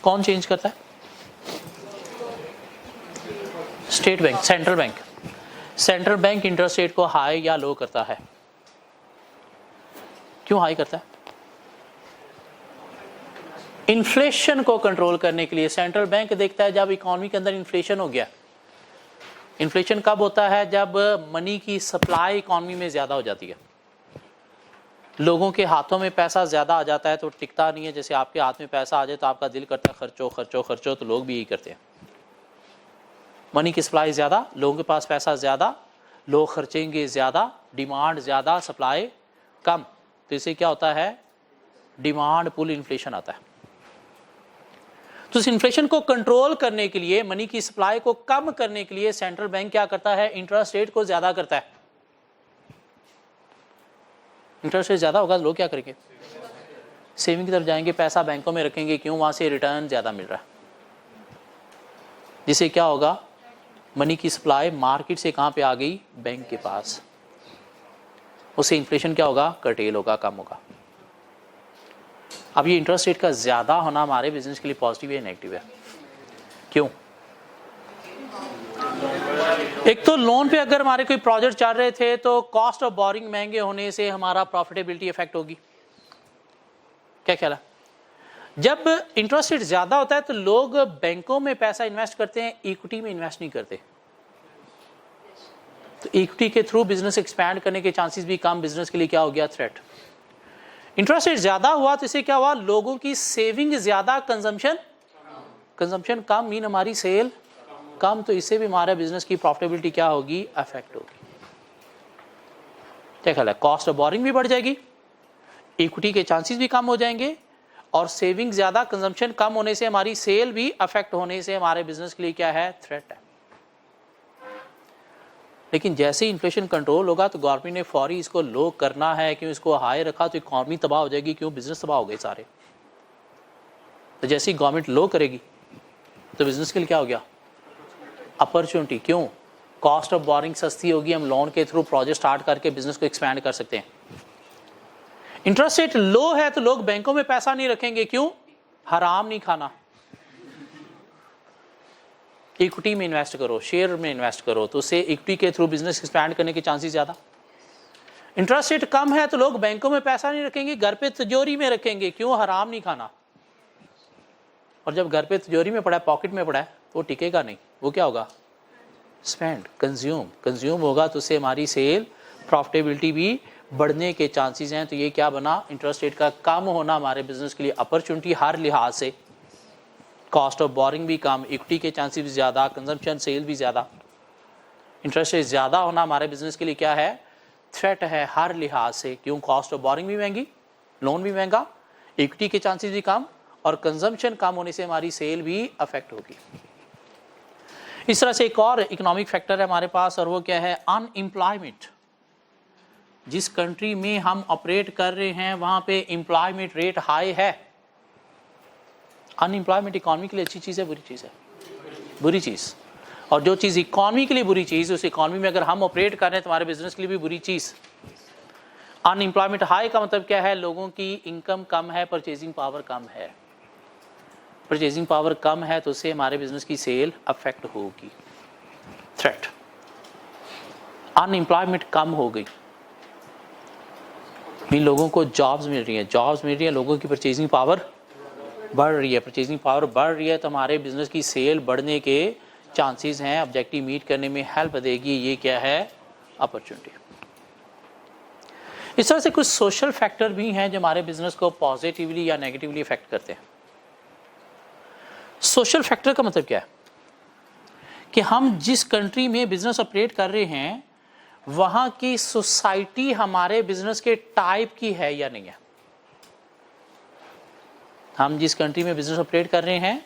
कौन चेंज करता है? State bank, central bank. Central bank interest rate को हाई या लो करता है। क्यों हाई करता है? इन्फ्लेशन को कंट्रोल करने के लिए सेंट्रल बैंक देखता है जब इकोनॉमी के अंदर इन्फ्लेशन हो गया। इन्फ्लेशन कब होता है? जब मनी की सप्लाई इकोनॉमी में ज्यादा हो जाती है, लोगों के हाथों में पैसा ज्यादा आ जाता है तो टिकता नहीं है। जैसे आपके हाथ में पैसा आ जाए तो आपका दिल करता है खर्चो खर्चो खर्चो, तो लोग भी यही करते हैं। मनी की सप्लाई ज्यादा, लोगों के पास पैसा ज्यादा, लोग खर्चेंगे ज्यादा, डिमांड ज्यादा, सप्लाई कम, तो इससे क्या होता है? डिमांड पुल इन्फ्लेशन आता है। तो इस इन्फ्लेशन को कंट्रोल करने के लिए, मनी की सप्लाई को कम करने के लिए सेंट्रल बैंक क्या करता है? इंटरेस्ट रेट को ज्यादा करता है। इंटरेस्ट रेट ज्यादा होगा तो लोग क्या करेंगे? सेविंग की तरफ जाएंगे, पैसा बैंकों में रखेंगे। क्यों? वहां से रिटर्न ज्यादा मिल रहा है। जिससे क्या होगा? मनी की सप्लाई मार्केट से कहां पे आ गई? बैंक के पास। उससे इन्फ्लेशन क्या होगा? कर्टेल होगा, कम होगा। अब ये इंटरेस्ट रेट का ज्यादा होना हमारे बिजनेस के लिए पॉजिटिव है, नेगेटिव है? क्यों? एक तो लोन पे अगर हमारे कोई प्रोजेक्ट चल रहे थे तो कॉस्ट ऑफ बोरिंग महंगे होने से हमारा प्रॉफिटेबिलिटी इफेक्ट होगी। क्या ख्याल है? जब इंटरेस्ट रेट ज्यादा होता है तो लोग बैंकों में पैसा इन्वेस्ट करते हैं, इक्विटी में इन्वेस्ट नहीं करते। तो इक्विटी के थ्रू बिजनेस एक्सपैंड करने के चांसेस भी कम। बिजनेस के लिए क्या हो गया? थ्रेट। इंटरेस्ट रेट ज्यादा हुआ तो इससे क्या हुआ? लोगों की सेविंग ज्यादा, कंजम्पशन कम, मीन हमारी सेल कम। तो इससे भी हमारे बिजनेस की प्रॉफिटेबिलिटी क्या होगी? अफेक्ट होगी। क्या ख्याल है? कॉस्ट ऑफ बोरिंग भी बढ़ जाएगी, इक्विटी के चांसेस भी कम हो जाएंगे, और सेविंग ज्यादा, कंजम्पशन कम होने से हमारी सेल भी अफेक्ट होने से हमारे बिजनेस के लिए क्या है? थ्रेट है। लेकिन जैसे ही इन्फ्लेशन कंट्रोल होगा तो गवर्नमेंट ने फौरी इसको लो करना है। क्यों? इसको हाई रखा तो इकॉनमी तबाह हो जाएगी। क्यों? बिजनेस तबाह हो गए सारे। तो जैसे ही गवर्नमेंट लो करेगी तो बिजनेस के लिए क्या हो गया? अपॉर्चुनिटी। क्यों? कॉस्ट ऑफ बोरिंग सस्ती होगी, हम लोन के थ्रू प्रोजेक्ट स्टार्ट करके बिजनेस को एक्सपैंड कर सकते हैं। इंटरेस्ट रेट लो है तो लोग बैंकों में पैसा नहीं रखेंगे। क्यों? हराम नहीं खाना। इक्विटी में इन्वेस्ट करो, शेयर में इन्वेस्ट करो, तो उससे इक्विटी के थ्रू बिजनेस एक्सपैंड करने के चांसेस ज्यादा। इंटरेस्ट रेट कम है तो लोग बैंकों में पैसा नहीं रखेंगे, घर पे तिजोरी में रखेंगे। क्यों? हराम नहीं खाना। और जब घर पे तिजोरी में पड़ा है, पॉकेट में पड़ा है, तो वो टिकेगा नहीं। वो क्या होगा? स्पेंड, कंज्यूम होगा। तो उससे हमारी सेल, प्रॉफिटेबिलिटी भी बढ़ने के चांसेस हैं। तो ये क्या बना? इंटरेस्ट रेट का कम होना हमारे बिजनेस के लिए अपॉर्चुनिटी हर लिहाज से। कॉस्ट ऑफ बोरिंग भी कम, इक्विटी के चांसेस भी ज्यादा, कंजम्पशन सेल भी ज्यादा। इंटरेस्ट रेट ज्यादा होना हमारे बिजनेस के लिए क्या है? थ्रेट है हर लिहाज से। क्यों? कॉस्ट ऑफ बोरिंग भी महंगी, लोन भी महंगा, इक्विटी के चांसेस भी कम, और कंजम्पशन कम होने से हमारी सेल भी अफेक्ट होगी। इस तरह से एक और इकोनॉमिक फैक्टर है हमारे पास, और वो क्या है? अनएम्प्लॉयमेंट। जिस कंट्री में हम ऑपरेट कर रहे हैं वहां पे एम्प्लॉयमेंट रेट हाई है। अनएम्प्लॉयमेंट इकॉनमी के लिए अच्छी चीज़ है, बुरी चीज़ है? बुरी चीज़। और जो चीज़ इकॉनमी के लिए बुरी चीज़, उस इकॉनमी में अगर हम ऑपरेट कर रहे हैं तो हमारे बिजनेस के लिए भी बुरी चीज़। अनएम्प्लॉयमेंट हाई का मतलब क्या है? लोगों की इनकम कम है, परचेजिंग पावर कम है। परचेजिंग पावर कम है तो उससे हमारे बिजनेस की सेल अफेक्ट होगी। थ्रेट। अनएम्प्लॉयमेंट कम हो गई, इन लोगों को जॉब्स मिल रही हैं, लोगों की परचेजिंग पावर बढ़ रही है। परचेजिंग पावर बढ़ रही है तो हमारे बिजनेस की सेल बढ़ने के चांसेस हैं, ऑब्जेक्टिव मीट करने में हेल्प देगी। ये क्या है? अपॉर्चुनिटी। इस तरह से कुछ सोशल फैक्टर भी हैं जो हमारे बिजनेस को पॉजिटिवली या नेगेटिवली इफेक्ट करते हैं। सोशल फैक्टर का मतलब क्या है? कि हम जिस कंट्री में बिजनेस ऑपरेट कर रहे हैं वहां की सोसाइटी हमारे बिजनेस के टाइप की है या नहीं है। हम जिस कंट्री में बिजनेस ऑपरेट कर रहे हैं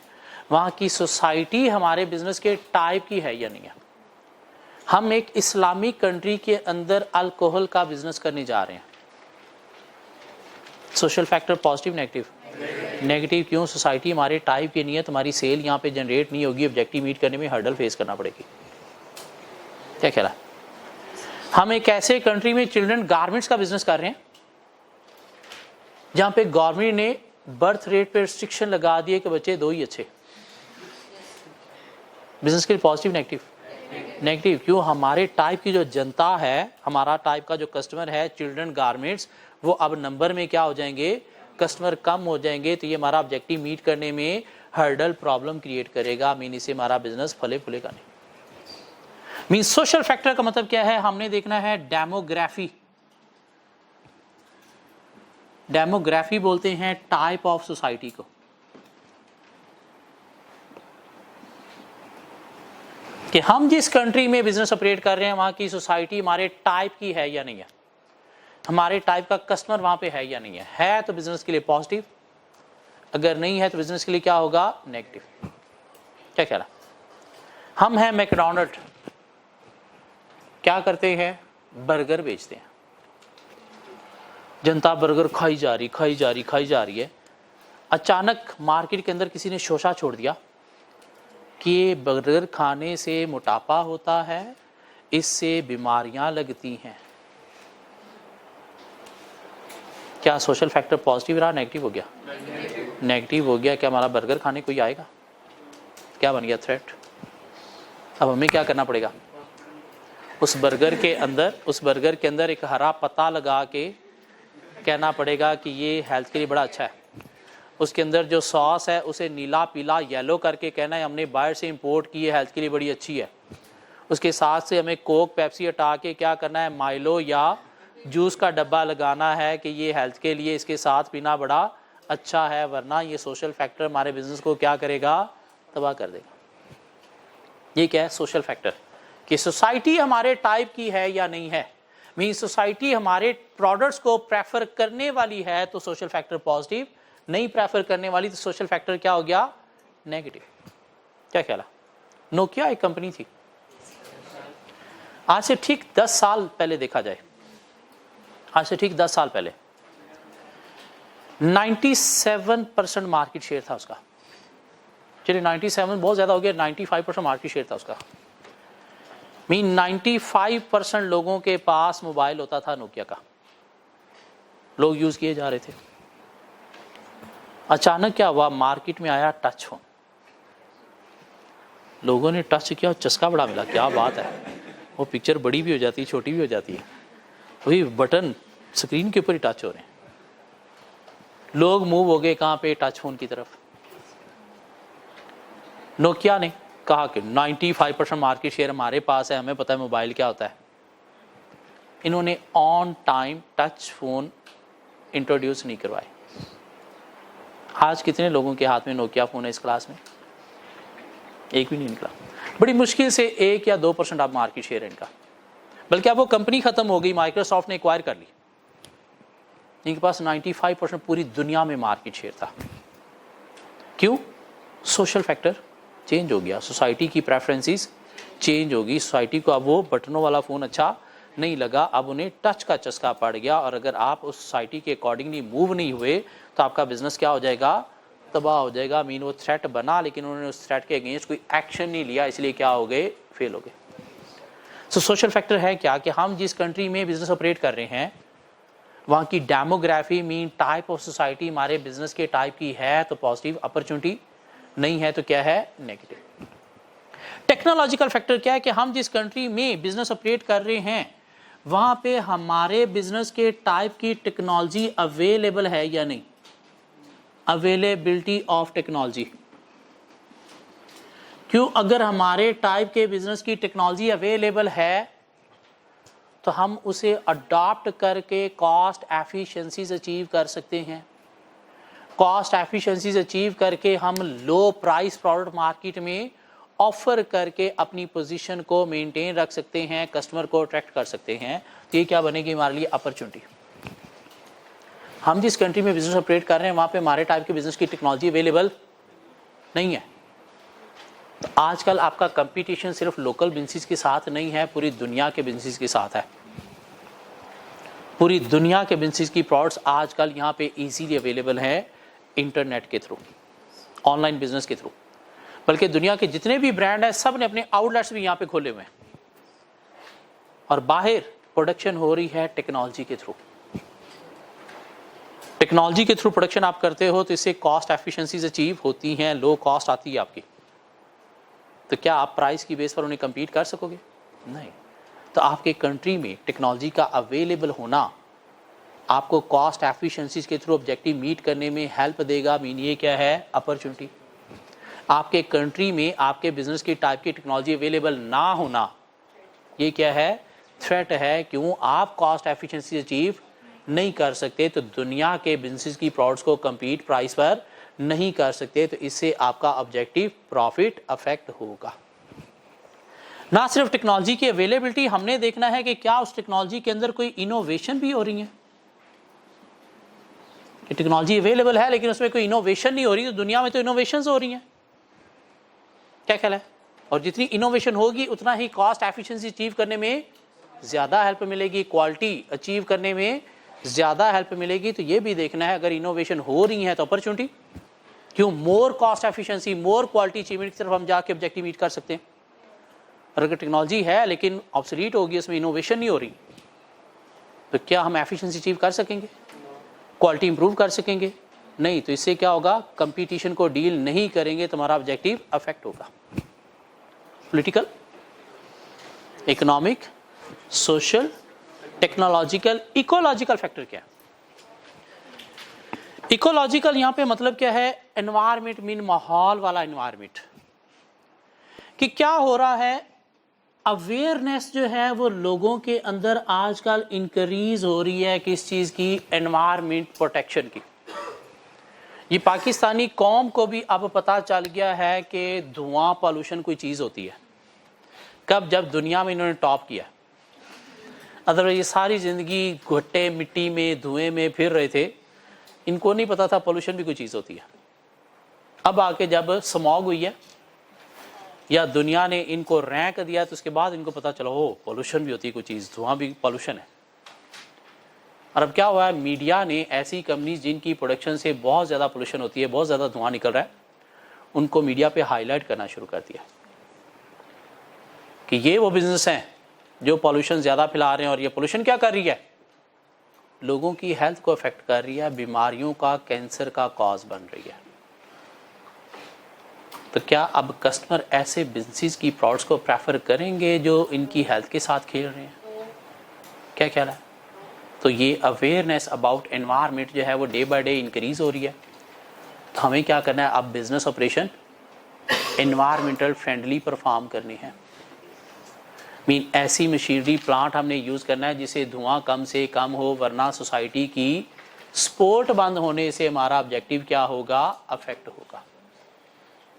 वहां की सोसाइटी हमारे बिजनेस के टाइप की है या नहीं है। हम एक इस्लामिक कंट्री के अंदर अल्कोहल का बिजनेस करने जा रहे हैं। Social factor positive, negative? Negative. क्यों? सोसाइटी हमारे टाइप की नहीं है तो हमारी सेल यहाँ पे जनरेट नहीं होगी, ऑब्जेक्टिव मीट करने में हर्डल फेस करना पड़ेगी। क्या ख्याल है? हम एक ऐसे कंट्री में चिल्ड्रन गारमेंट्स का बिजनेस कर रहे हैं जहां पे गवर्नमेंट ने बर्थ रेट पे रिस्ट्रिक्शन लगा दिए कि बच्चे 2 ही अच्छे। बिजनेस के लिए पॉजिटिव, नेगेटिव? नेगेटिव। क्यों? हमारे टाइप की जो जनता है, हमारा टाइप का जो कस्टमर है चिल्ड्रन गारमेंट्स, वो अब नंबर में क्या हो जाएंगे? कस्टमर कम हो जाएंगे। तो ये हमारा ऑब्जेक्टिव मीट करने में हर्डल प्रॉब्लम क्रिएट करेगा। मीन इससे हमारा बिजनेस फले फूलेगा नहीं। मीन सोशल फैक्टर का मतलब क्या है? हमने देखना है डेमोग्राफी। डेमोग्राफी बोलते हैं टाइप ऑफ सोसाइटी को। कि हम जिस कंट्री में बिजनेस ऑपरेट कर रहे हैं वहां की सोसाइटी हमारे टाइप की है या नहीं है। हमारे टाइप का कस्टमर वहाँ पे है या नहीं है तो बिजनेस के लिए पॉजिटिव, अगर नहीं है तो बिजनेस के लिए क्या होगा, नेगेटिव। क्या ख्याल है? हम हैं मैकडोनल्ड, क्या करते हैं, बर्गर बेचते हैं, जनता बर्गर खाई जा रही है। अचानक मार्केट के अंदर किसी ने शोशा छोड़ दिया कि ये बर्गर खाने से मोटापा होता है, इससे बीमारियां लगती हैं। क्या सोशल फैक्टर पॉजिटिव रहा, नेगेटिव हो गया? नेगेटिव हो गया। क्या हमारा बर्गर खाने कोई आएगा? क्या बन गया, थ्रेट। अब हमें क्या करना पड़ेगा, उस बर्गर के अंदर एक हरा पत्ता लगा के कहना पड़ेगा कि ये हेल्थ के लिए बड़ा अच्छा है। उसके अंदर जो सॉस है उसे नीला पीला येलो करके कहना है हमने बाहर से इंपोर्ट की है, हेल्थ के लिए बड़ी अच्छी है। उसके साथ से हमें कोक पेप्सी हटा के क्या करना है, माइलो या जूस का डब्बा लगाना है कि ये हेल्थ के लिए इसके साथ पीना बड़ा अच्छा है, वरना ये सोशल फैक्टर हमारे बिजनेस को क्या करेगा, तबाह कर देगा। ये क्या है, सोशल फैक्टर, कि सोसाइटी हमारे टाइप की है या नहीं है। मीन सोसाइटी हमारे प्रोडक्ट्स को प्रेफर करने वाली है तो सोशल फैक्टर पॉजिटिव, नहीं प्रेफर करने वाली तो सोशल फैक्टर क्या हो गया, नेगेटिव। क्या ख्याल है? नोकिया एक कंपनी थी, आज से ठीक 10 साल पहले देखा जाए, आज से ठीक 10 साल पहले 97% मार्केट शेयर था उसका। चलिए 97 बहुत ज्यादा हो गया, 95% मार्केट शेयर था उसका। मीन 95% लोगों के पास मोबाइल होता था नोकिया का, लोग यूज किए जा रहे थे। अचानक क्या हुआ, मार्केट में आया टच फोन, लोगों ने टच किया, चस्का बड़ा मिला, क्या बात है, वो पिक्चर बड़ी भी हो जाती है, छोटी भी हो जाती है, वही बटन स्क्रीन के ऊपर ही टच हो रहे हैं। लोग मूव हो गए कहां पे, टच फोन की तरफ। नोकिया ने कहा कि 95% मार्केट शेयर हमारे पास है, हमें पता है मोबाइल क्या होता है। इन्होंने on time touch phone introduce नहीं करवाए। आज कितने लोगों के हाथ में नोकिया फोन है इस क्लास में? एक भी नहीं निकला। बड़ी मुश्किल से 1 या 2% आप मार्केट शेयर है इनका, बल्कि अब वो कंपनी खत्म हो गई, माइक्रोसॉफ्ट ने एक्वायर कर ली। इनके पास 95% पूरी दुनिया में मार्केट शेयर था। क्यों? सोशल फैक्टर चेंज हो गया, सोसाइटी की प्रेफरेंसेस चेंज होगी। सोसाइटी को अब वो बटनों वाला फ़ोन अच्छा नहीं लगा, अब उन्हें टच का चस्का पड़ गया। और अगर आप उस सोसाइटी के अकॉर्डिंगली मूव नहीं हुए तो आपका बिजनेस क्या हो जाएगा, तबाह हो जाएगा। मीन वो थ्रेट बना लेकिन उन्होंने उस थ्रेट के अगेंस्ट कोई एक्शन नहीं लिया, इसलिए क्या हो गए, फेल हो गए। सो सोशल फैक्टर है क्या, कि हम जिस कंट्री में बिजनेस ऑपरेट कर रहे हैं वहाँ की demography mean type of society हमारे बिजनेस के टाइप की है तो पॉजिटिव अपॉर्चुनिटी, नहीं है तो क्या है, नेगेटिव। टेक्नोलॉजिकल फैक्टर क्या है, कि हम जिस कंट्री में बिजनेस ऑपरेट कर रहे हैं वहाँ पे हमारे बिजनेस के टाइप की टेक्नोलॉजी अवेलेबल है या नहीं, अवेलेबिलिटी ऑफ टेक्नोलॉजी। क्यों? अगर हमारे टाइप के बिजनेस की टेक्नोलॉजी अवेलेबल है तो हम उसे अडॉप्ट करके कॉस्ट एफिशिएंसीज अचीव कर सकते हैं। कॉस्ट एफिशिएंसीज अचीव करके हम लो प्राइस प्रोडक्ट मार्केट में ऑफर करके अपनी पोजीशन को मेंटेन रख सकते हैं, कस्टमर को अट्रैक्ट कर सकते हैं। तो ये क्या बनेगी हमारे लिए, अपॉर्चुनिटी। हम जिस कंट्री में बिजनेस ऑपरेट कर रहे हैं वहाँ पे हमारे टाइप के बिजनेस की टेक्नोलॉजी अवेलेबल नहीं है। तो आजकल आपका कंपटीशन सिर्फ लोकल बिजनेस के साथ नहीं है, पूरी दुनिया के बिजनेस के साथ है। पूरी दुनिया के बिजनेस की प्रोडक्ट्स आजकल यहाँ पे इजीली अवेलेबल है इंटरनेट के थ्रू, ऑनलाइन बिजनेस के थ्रू। बल्कि दुनिया के जितने भी ब्रांड हैं सब ने अपने आउटलेट्स भी यहाँ पे खोले हुए हैं और बाहर प्रोडक्शन हो रही है टेक्नोलॉजी के थ्रू। टेक्नोलॉजी के थ्रू प्रोडक्शन आप करते हो तो इससे कॉस्ट एफिशिएंसीज अचीव होती हैं, लो कॉस्ट आती है आपकी। तो क्या आप प्राइस की बेस पर उन्हें compete कर सकोगे? नहीं। तो आपके कंट्री में टेक्नोलॉजी का अवेलेबल होना आपको कॉस्ट एफिशिएंसीज के थ्रू ऑब्जेक्टिव मीट करने में हेल्प देगा। मीन ये क्या है, अपॉर्चुनिटी। आपके कंट्री में आपके बिजनेस की टाइप की टेक्नोलॉजी अवेलेबल ना होना ये क्या है, थ्रेट है। क्यों? आप कॉस्ट एफिशिएंसी अचीव नहीं कर सकते तो दुनिया के बिजनेस की प्रोडक्ट्स को compete प्राइस पर नहीं कर सकते, तो इससे आपका ऑब्जेक्टिव प्रॉफिट अफेक्ट होगा। ना सिर्फ टेक्नोलॉजी की अवेलेबिलिटी, हमने देखना है कि क्या उस टेक्नोलॉजी के अंदर कोई इनोवेशन भी हो रही है। टेक्नोलॉजी अवेलेबल है लेकिन उसमें कोई इनोवेशन नहीं हो रही, तो दुनिया में तो इनोवेशंस हो रही हैं, क्या ख्याल है? और जितनी इनोवेशन होगी उतना ही कॉस्ट एफिशिएंसी अचीव करने में ज़्यादा हेल्प मिलेगी, क्वालिटी अचीव करने में ज़्यादा हेल्प मिलेगी। तो ये भी देखना है अगर इनोवेशन हो रही है तो अपॉर्चुनिटी, क्यों more cost efficiency more quality achievement की तरफ हम जाके ऑब्जेक्टिव मीट कर सकते हैं। और अगर टेक्नोलॉजी है लेकिन ऑब्सोलीट होगी, उसमें इनोवेशन नहीं हो रही, तो क्या हम एफिशिएंसी अचीव कर सकेंगे, क्वालिटी इंप्रूव कर सकेंगे? नहीं। तो इससे क्या होगा, कंपटीशन को डील नहीं करेंगे, तुम्हारा ऑब्जेक्टिव अफेक्ट होगा। Political, economic, social, technological, ecological factor क्या है? इकोलॉजिकल यहां पे मतलब क्या है, एनवायरमेंट मीन माहौल वाला एनवायरमेंट, कि क्या हो रहा है, अवेयरनेस जो है वो लोगों के अंदर आजकल इंक्रीज हो रही है, किस चीज की, एनवायरमेंट प्रोटेक्शन की। ये पाकिस्तानी कौम को भी अब पता चल गया है कि धुआं पॉल्यूशन कोई चीज होती है। कब? जब दुनिया में इन्होंने टॉप किया। अदरवाइज ये सारी जिंदगी घुट्टे मिट्टी में धुएं में फिर रहे थे, इनको नहीं पता था पॉल्यूशन भी कोई चीज होती है। अब आके जब स्मॉग हुई है या दुनिया ने इनको रैंक दिया तो उसके बाद इनको पता चला हो पॉल्यूशन भी होती है कोई चीज़, धुआं भी पॉल्यूशन है। और अब क्या हुआ है, मीडिया ने ऐसी कंपनीज जिनकी प्रोडक्शन से बहुत ज़्यादा पोल्यूशन होती है, बहुत ज़्यादा धुआं निकल रहा है, उनको मीडिया पे हाईलाइट करना शुरू कर दिया कि ये वो बिजनेस हैं जो पॉल्यूशन ज़्यादा फैला रहे हैं। और ये पोल्यूशन क्या कर रही है, लोगों की हेल्थ को अफेक्ट कर रही है, बीमारियों का, कैंसर का कॉज बन रही है। तो क्या अब कस्टमर ऐसे बिजनेस की प्रोडक्ट्स को प्रेफर करेंगे जो इनकी हेल्थ के साथ खेल रहे हैं? क्या ख्याल है? तो ये अवेयरनेस अबाउट एनवायरनमेंट जो है वो डे बाय डे इंक्रीज हो रही है। तो हमें क्या करना है, अब business operation environmental friendly perform करनी है। मीन ऐसी मशीनरी प्लांट हमने यूज़ करना है जिसे धुआं कम से कम हो, वरना सोसाइटी की सपोर्ट बंद होने से हमारा ऑब्जेक्टिव क्या होगा, अफेक्ट होगा।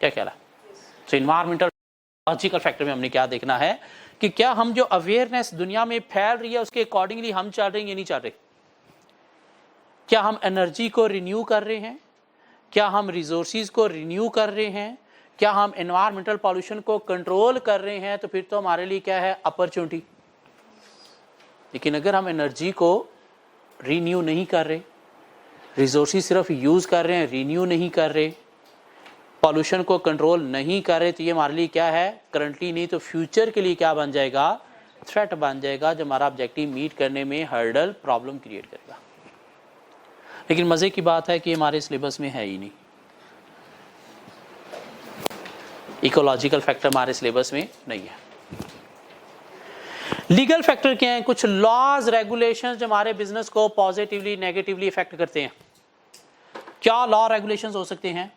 क्या ख्याल है? तो इन्वायरमेंटल लॉजिकल फैक्टर में हमने क्या देखना है कि क्या हम जो अवेयरनेस दुनिया में फैल रही है उसके अकॉर्डिंगली हम चल रहे हैं या नहीं चल रहे? क्या हम एनर्जी को रिन्यू कर रहे हैं? क्या हम रिसोर्सेज को रिन्यू कर रहे हैं? क्या हम एनवायरमेंटल पॉल्यूशन को कंट्रोल कर रहे हैं? तो फिर तो हमारे लिए क्या है, अपॉर्चुनिटी। लेकिन अगर हम एनर्जी को रिन्यू नहीं कर रहे, रिसोर्सेज सिर्फ यूज कर रहे हैं, रिन्यू नहीं कर रहे, पॉल्यूशन को कंट्रोल नहीं कर रहे, तो ये हमारे लिए क्या है, करंटली नहीं तो फ्यूचर के लिए क्या बन जाएगा, थ्रेट बन जाएगा, जो हमारा ऑब्जेक्टिव मीट करने में हर्डल, प्रॉब्लम क्रिएट करेगा। लेकिन मजे की बात है कि हमारे सिलेबस में है ही नहीं, इकोलॉजिकल फैक्टर हमारे सिलेबस में नहीं है। लीगल फैक्टर क्या है, कुछ लॉज रेगुलेशंस जो हमारे बिजनेस को पॉजिटिवली नेगेटिवली इफेक्ट करते हैं। क्या लॉ रेगुलेशंस हो सकते हैं?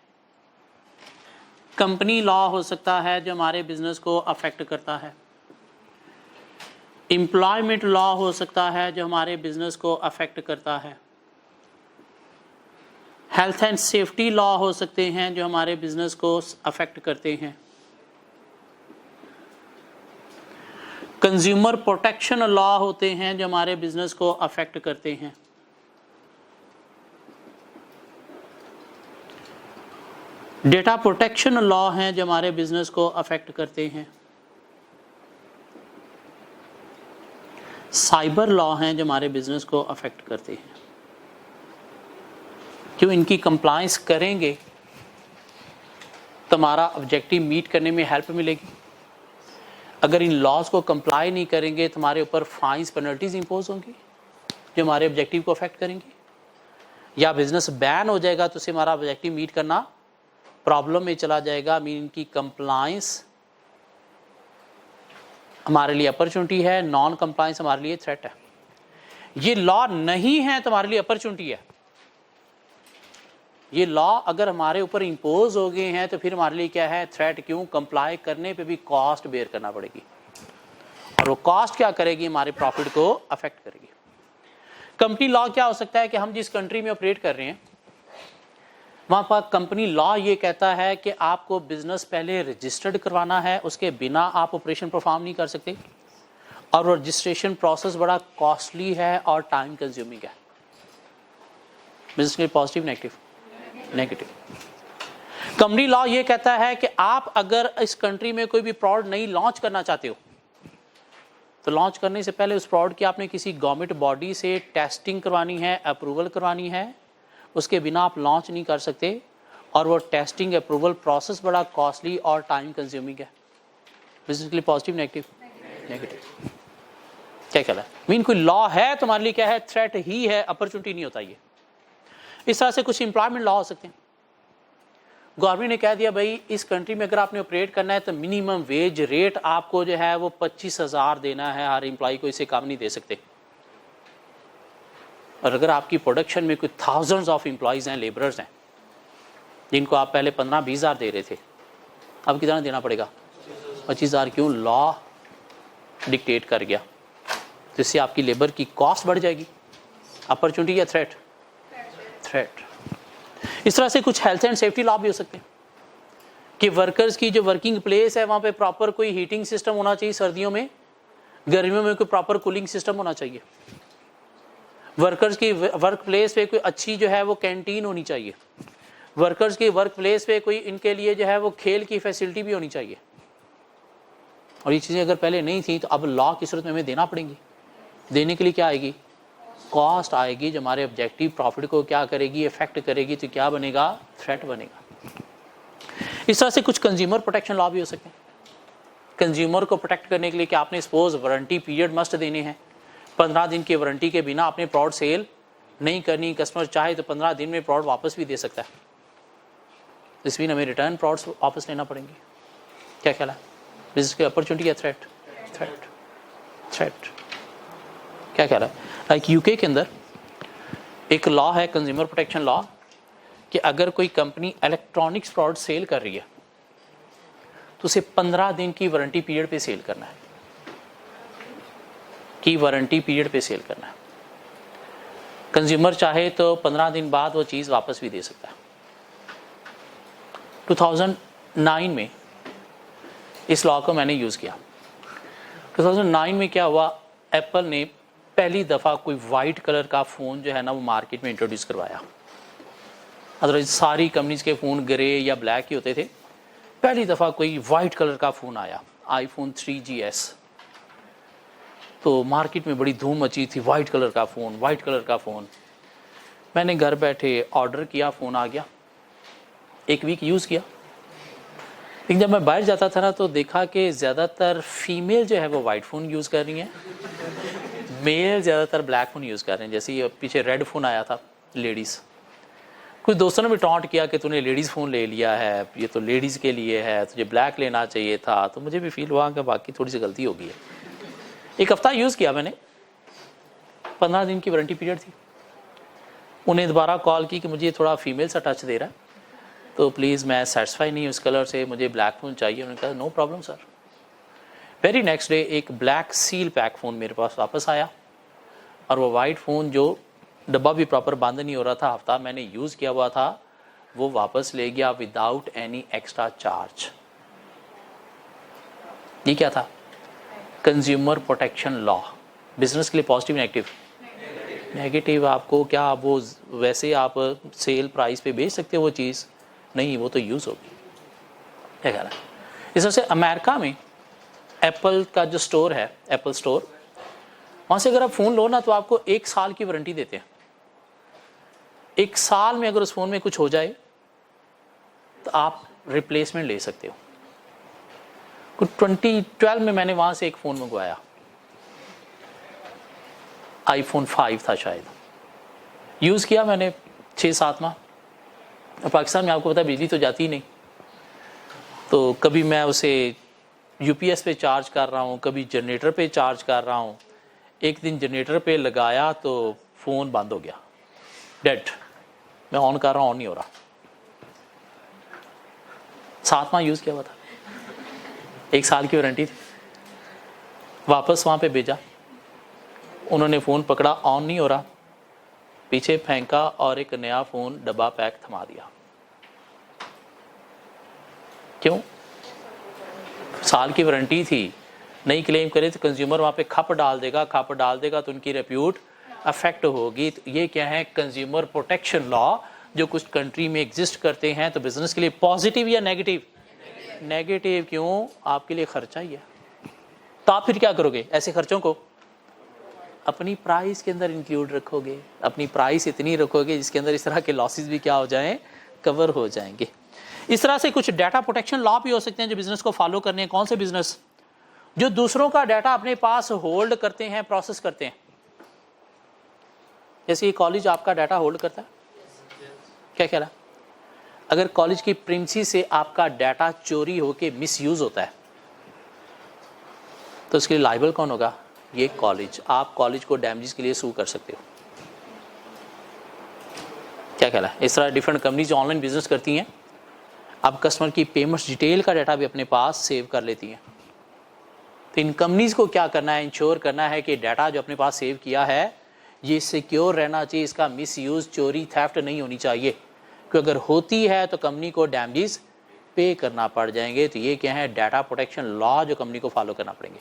कंपनी लॉ हो सकता है जो हमारे बिजनेस को अफेक्ट करता है। एम्प्लॉयमेंट लॉ हो सकता है जो हमारे बिजनेस को अफेक्ट करता है। हेल्थ एंड सेफ्टी लॉ हो सकते हैं जो हमारे बिजनेस को अफेक्ट करते हैं। कंज्यूमर प्रोटेक्शन लॉ होते हैं जो हमारे बिजनेस को अफेक्ट करते हैं। डेटा प्रोटेक्शन लॉ हैं जो हमारे बिजनेस को अफेक्ट करते हैं। साइबर लॉ हैं जो हमारे बिजनेस को अफेक्ट करते हैं। क्यों? इनकी कंप्लायंस करेंगे तो हमारा ऑब्जेक्टिव मीट करने में हेल्प मिलेगी। अगर इन लॉज को कंप्लाई नहीं करेंगे तो हमारे ऊपर फाइन्स, पेनल्टीज इंपोज होंगी जो हमारे ऑब्जेक्टिव को अफेक्ट करेंगी, या बिजनेस बैन हो जाएगा तो उससे हमारा ऑब्जेक्टिव मीट करना प्रॉब्लम में चला जाएगा। मीन इनकी कंप्लायंस हमारे लिए अपॉर्चुनिटी है, नॉन कंप्लायंस हमारे लिए थ्रेट है। ये लॉ नहीं है तो हमारे लिए अपॉर्चुनिटी है। ये लॉ अगर हमारे ऊपर इंपोज हो गए हैं तो फिर हमारे लिए क्या है, थ्रेट। क्यों? कंप्लाई करने पे भी कॉस्ट बेयर करना पड़ेगी, और वो कॉस्ट क्या करेगी, हमारे प्रॉफिट को अफेक्ट करेगी। कंपनी लॉ क्या हो सकता है कि हम जिस कंट्री में ऑपरेट कर रहे हैं वहाँ पर कंपनी लॉ ये कहता है कि आपको बिजनेस पहले रजिस्टर्ड करवाना है, उसके बिना आप ऑपरेशन परफॉर्म नहीं कर सकते, और रजिस्ट्रेशन प्रोसेस बड़ा कॉस्टली है और टाइम कंज्यूमिंग है। बिजनेस के लिए positive negative? Negative. Company law ये कहता है कि आप अगर इस कंट्री में कोई भी प्रोडक्ट नहीं लॉन्च करना चाहते हो तो लॉन्च करने से पहले उस प्रोडक्ट की आपने किसी गवर्नमेंट बॉडी से टेस्टिंग करवानी है, अप्रूवल करवानी है, उसके बिना आप लॉन्च नहीं कर सकते, और वो टेस्टिंग अप्रूवल प्रोसेस बड़ा कॉस्टली और टाइम कंज्यूमिंग है। बिजनेस के लिए पॉजिटिव नेगेटिव? नेगेटिव। क्या कहला है? मीन कोई लॉ है तुम्हारे लिए क्या है? थ्रेट ही है, अपॉर्चुनिटी नहीं होता ये। इस तरह से कुछ एम्प्लॉयमेंट लॉ हो सकते हैं। गवर्नमेंट ने कह दिया भाई इस कंट्री में अगर आपने ऑपरेट करना है तो मिनिमम वेज रेट आपको जो है वो 25,000 देना है हर एम्प्लॉय को, इससे कम नहीं दे सकते। और अगर आपकी प्रोडक्शन में कोई थाउजेंड्स ऑफ एम्प्लॉयज़ हैं, लेबरर्स हैं, जिनको आप पहले 15-20 हज़ार दे रहे थे, अब कितना देना पड़ेगा? 25,000। क्यों? लॉ डिक्टेट कर गया। तो इससे आपकी लेबर की कॉस्ट बढ़ जाएगी। अपॉर्चुनिटी या थ्रेट? थ्रेट। इस तरह से कुछ हेल्थ एंड सेफ्टी लॉ भी हो सकते हैं कि वर्कर्स की जो वर्किंग प्लेस है वहाँ पे प्रॉपर कोई हीटिंग सिस्टम होना चाहिए सर्दियों में, गर्मियों में कोई प्रॉपर कूलिंग सिस्टम होना चाहिए। वर्कर्स की वर्क प्लेस पे कोई अच्छी जो है वो कैंटीन होनी चाहिए। वर्कर्स की वर्क प्लेस पे कोई इनके लिए जो है वो खेल की फैसिलिटी भी होनी चाहिए। और ये चीज़ें अगर पहले नहीं थी तो अब लॉ की सूरत में हमें देना पड़ेंगी। देने के लिए क्या आएगी? कॉस्ट आएगी, जो हमारे ऑब्जेक्टिव प्रॉफिट को क्या करेगी? इफेक्ट करेगी। तो क्या बनेगा? थ्रेट बनेगा। इस तरह से कुछ कंज्यूमर प्रोटेक्शन लॉ भी हो सकते हैं। कंज्यूमर को प्रोटेक्ट करने के लिए कि आपने सपोज वारंटी पीरियड मस्ट देने हैं, 15 दिन की वारंटी के बिना आपने प्रोडक्ट सेल नहीं करनी। कस्टमर चाहे तो 15 दिन में प्रोडक्ट वापस भी दे सकता है, इस बीच हमें रिटर्न प्रोडक्ट्स वापस लेना पड़ेंगे। क्या ख्याल है? बिजनेस की अपॉर्चुनिटी या थ्रेट? थ्रेट। थ्रेट। क्या ख्याल है? लाइक यूके के अंदर एक लॉ है, कंज्यूमर प्रोटेक्शन लॉ, कि अगर कोई कंपनी इलेक्ट्रॉनिक्स प्रोडक्ट सेल कर रही है तो उसे 15 दिन की वारंटी पीरियड पे सेल करना है, की वारंटी पीरियड पे सेल करना है। कंज्यूमर चाहे तो 15 दिन बाद वो चीज़ वापस भी दे सकता है। 2009 में इस लॉ को मैंने यूज़ किया। 2009 में क्या हुआ, एप्पल ने पहली दफ़ा कोई वाइट कलर का फ़ोन जो है ना वो मार्केट में इंट्रोड्यूस करवाया। अदरवाइज सारी कंपनीज के फ़ोन ग्रे या ब्लैक ही होते थे। पहली दफ़ा कोई वाइट कलर का फ़ोन आया, iPhone 3GS। तो मार्केट में बड़ी धूम मची थी, वाइट कलर का फ़ोन, वाइट कलर का फ़ोन। मैंने घर बैठे ऑर्डर किया, फ़ोन आ गया, 1 वीक यूज़ किया। लेकिन जब मैं बाहर जाता था ना तो देखा कि ज़्यादातर फीमेल जो है वो वाइट फ़ोन यूज़ कर रही हैं, मेल ज़्यादातर ब्लैक फ़ोन यूज़ कर रहे हैं। जैसे ये पीछे रेड फ़ोन आया था लेडीज़, कुछ दोस्तों ने भी टॉन्ट किया कि तूने लेडीज़ फ़ोन ले लिया है, ये तो लेडीज़ के लिए है, तुझे ब्लैक लेना चाहिए था। तो मुझे भी फील हुआ कि बाकी थोड़ी सी गलती हो गई है। 1 हफ़्ता यूज़ किया मैंने, 15 दिन की वारंटी पीरियड थी। उन्हें दोबारा कॉल की कि मुझे थोड़ा फीमेल सा टच दे रहा है, तो प्लीज़ मैं सेटिस्फाई नहीं उस कलर से, मुझे ब्लैक फ़ोन चाहिए। उन्होंने कहा no problem sir. Very next day एक ब्लैक सील पैक फ़ोन मेरे पास वापस आया, और वो वाइट फ़ोन जो डब्बा भी प्रॉपर बंद नहीं हो रहा था, हफ्ता मैंने यूज़ किया हुआ था, वो वापस ले गया विदाउट एनी एक्स्ट्रा चार्ज। ये क्या था? Consumer protection law. बिजनेस के लिए पॉजिटिव नेगेटिव? नेगेटिव। आपको क्या वो वैसे आप सेल प्राइस पे बेच सकते हो वो चीज़? नहीं, वो तो यूज़ होगी। क्या कह रहा है? इस तरह से अमेरिका में एप्पल का जो स्टोर है, एप्पल स्टोर, वहाँ से अगर आप फ़ोन लो ना तो आपको 1 साल की वारंटी देते हैं। 1 साल में अगर उस फ़ोन में कुछ हो जाए तो आप रिप्लेसमेंट ले सकते हो। कुछ 2012 में मैंने वहाँ से एक फ़ोन मंगवाया, iPhone 5 था शायद। यूज़ किया मैंने 6-7 माह। पाकिस्तान में आपको पता है बिजली तो जाती ही नहीं, तो कभी मैं उसे यूपीएस पे चार्ज कर रहा हूँ, कभी जनरेटर पे चार्ज कर रहा हूँ। एक दिन जनरेटर पे लगाया तो फ़ोन बंद हो गया, डेड। मैं ऑन कर रहा हूँ, ऑन नहीं हो रहा। 7 माह यूज़ किया हुआ था, 1 साल की वारंटी थी। वापस वहाँ पे भेजा, उन्होंने फ़ोन पकड़ा, ऑन नहीं हो रहा, पीछे फेंका और एक नया फ़ोन डब्बा पैक थमा दिया। क्यों? साल की वारंटी थी, नहीं क्लेम करे तो कंज्यूमर वहाँ पे खप डाल देगा तो उनकी रेप्यूट अफेक्ट होगी। तो ये क्या है? कंज्यूमर प्रोटेक्शन लॉ जो कुछ कंट्री में एग्जिस्ट करते हैं। तो बिजनेस के लिए पॉजिटिव या नेगेटिव? नेगेटिव। क्यों? आपके लिए खर्चा ही है। तो आप फिर क्या करोगे? ऐसे खर्चों को अपनी प्राइस के अंदर इंक्लूड रखोगे, अपनी प्राइस इतनी रखोगे जिसके अंदर इस तरह के लॉसेस भी क्या हो जाएं? कवर हो जाएंगे। इस तरह से कुछ डाटा प्रोटेक्शन लॉ भी हो सकते हैं जो बिजनेस को फॉलो करने हैं। कौन से बिजनेस? जो दूसरों का डाटा अपने पास होल्ड करते हैं, प्रोसेस करते हैं। जैसे ये कॉलेज आपका डाटा होल्ड करता है, क्या कह रहा? अगर कॉलेज की प्रिंसी से आपका डाटा चोरी होके मिसयूज होता है तो उसके लिए लायबल कौन होगा? ये कॉलेज। आप कॉलेज को डैमेजेस के लिए सू कर सकते हो। क्या कह रहा है? इस तरह डिफरेंट कंपनीज जो ऑनलाइन बिजनेस करती हैं, अब कस्टमर की पेमेंट्स डिटेल का डाटा भी अपने पास सेव कर लेती हैं। तो इन कंपनीज को क्या करना है? इंश्योर करना है कि डाटा जो अपने पास सेव किया है ये सिक्योर रहना चाहिए, इसका मिसयूज, चोरी, थेफ्ट नहीं होनी चाहिए। क्योंकि अगर होती है तो कंपनी को डैमेजेस पे करना पड़ जाएंगे। तो ये क्या है? डाटा प्रोटेक्शन लॉ जो कंपनी को फॉलो करना पड़ेंगे।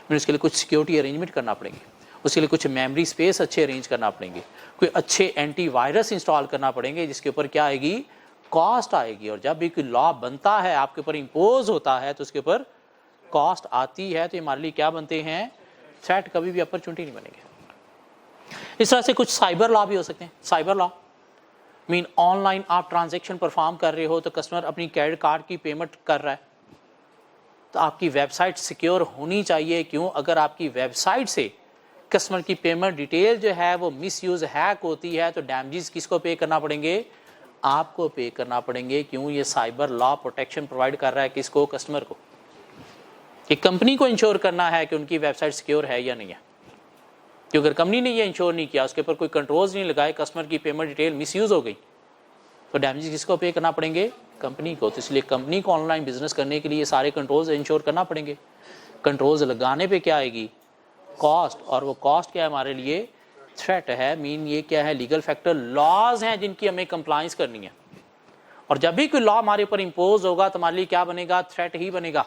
फिर उसके लिए कुछ सिक्योरिटी अरेंजमेंट करना पड़ेंगे, उसके लिए कुछ मेमोरी स्पेस अच्छे अरेंज करना पड़ेंगे, कोई अच्छे एंटीवायरस इंस्टॉल करना पड़ेंगे जिसके ऊपर क्या आएगी? कॉस्ट आएगी। और जब भी कोई लॉ बनता है, आपके ऊपर इम्पोज होता है, तो उसके ऊपर कॉस्ट आती है। तो ये हमारे लिए क्या बनते हैं? थ्रेट, कभी भी अपॉर्चुनिटी नहीं बनेंगे। इस तरह से कुछ साइबर लॉ भी हो सकते हैं। साइबर लॉ मीन ऑनलाइन आप ट्रांजैक्शन परफॉर्म कर रहे हो तो कस्टमर अपनी क्रेडिट कार्ड की पेमेंट कर रहा है, तो आपकी वेबसाइट सिक्योर होनी चाहिए। क्यों? अगर आपकी वेबसाइट से कस्टमर की पेमेंट डिटेल जो है वो मिसयूज, हैक होती है, तो डैमेजेस किसको पे करना पड़ेंगे? आपको पे करना पड़ेंगे। क्यों? ये साइबर लॉ प्रोटेक्शन प्रोवाइड कर रहा है किसको? कस्टमर को। कि कंपनी को इंश्योर करना है कि उनकी वेबसाइट सिक्योर है या नहीं है। क्योंकि अगर कंपनी ने ये इंश्योर नहीं किया, उसके ऊपर कोई कंट्रोल्स नहीं लगाए, कस्टमर की पेमेंट डिटेल मिसयूज हो गई, तो डैमेजेस किसको पे करना पड़ेंगे? कंपनी को। तो इसलिए कंपनी को ऑनलाइन बिजनेस करने के लिए सारे कंट्रोल्स इंश्योर करना पड़ेंगे। कंट्रोल्स लगाने पे क्या आएगी? कॉस्ट। और वो कॉस्ट क्या है? हमारे लिए थ्रेट है। मीन ये क्या है? लीगल फैक्टर, लॉज हैं जिनकी हमें कंप्लाइंस करनी है। और जब भी कोई लॉ हमारे ऊपर इम्पोज होगा तो हमारे लिए क्या बनेगा? थ्रेट ही बनेगा।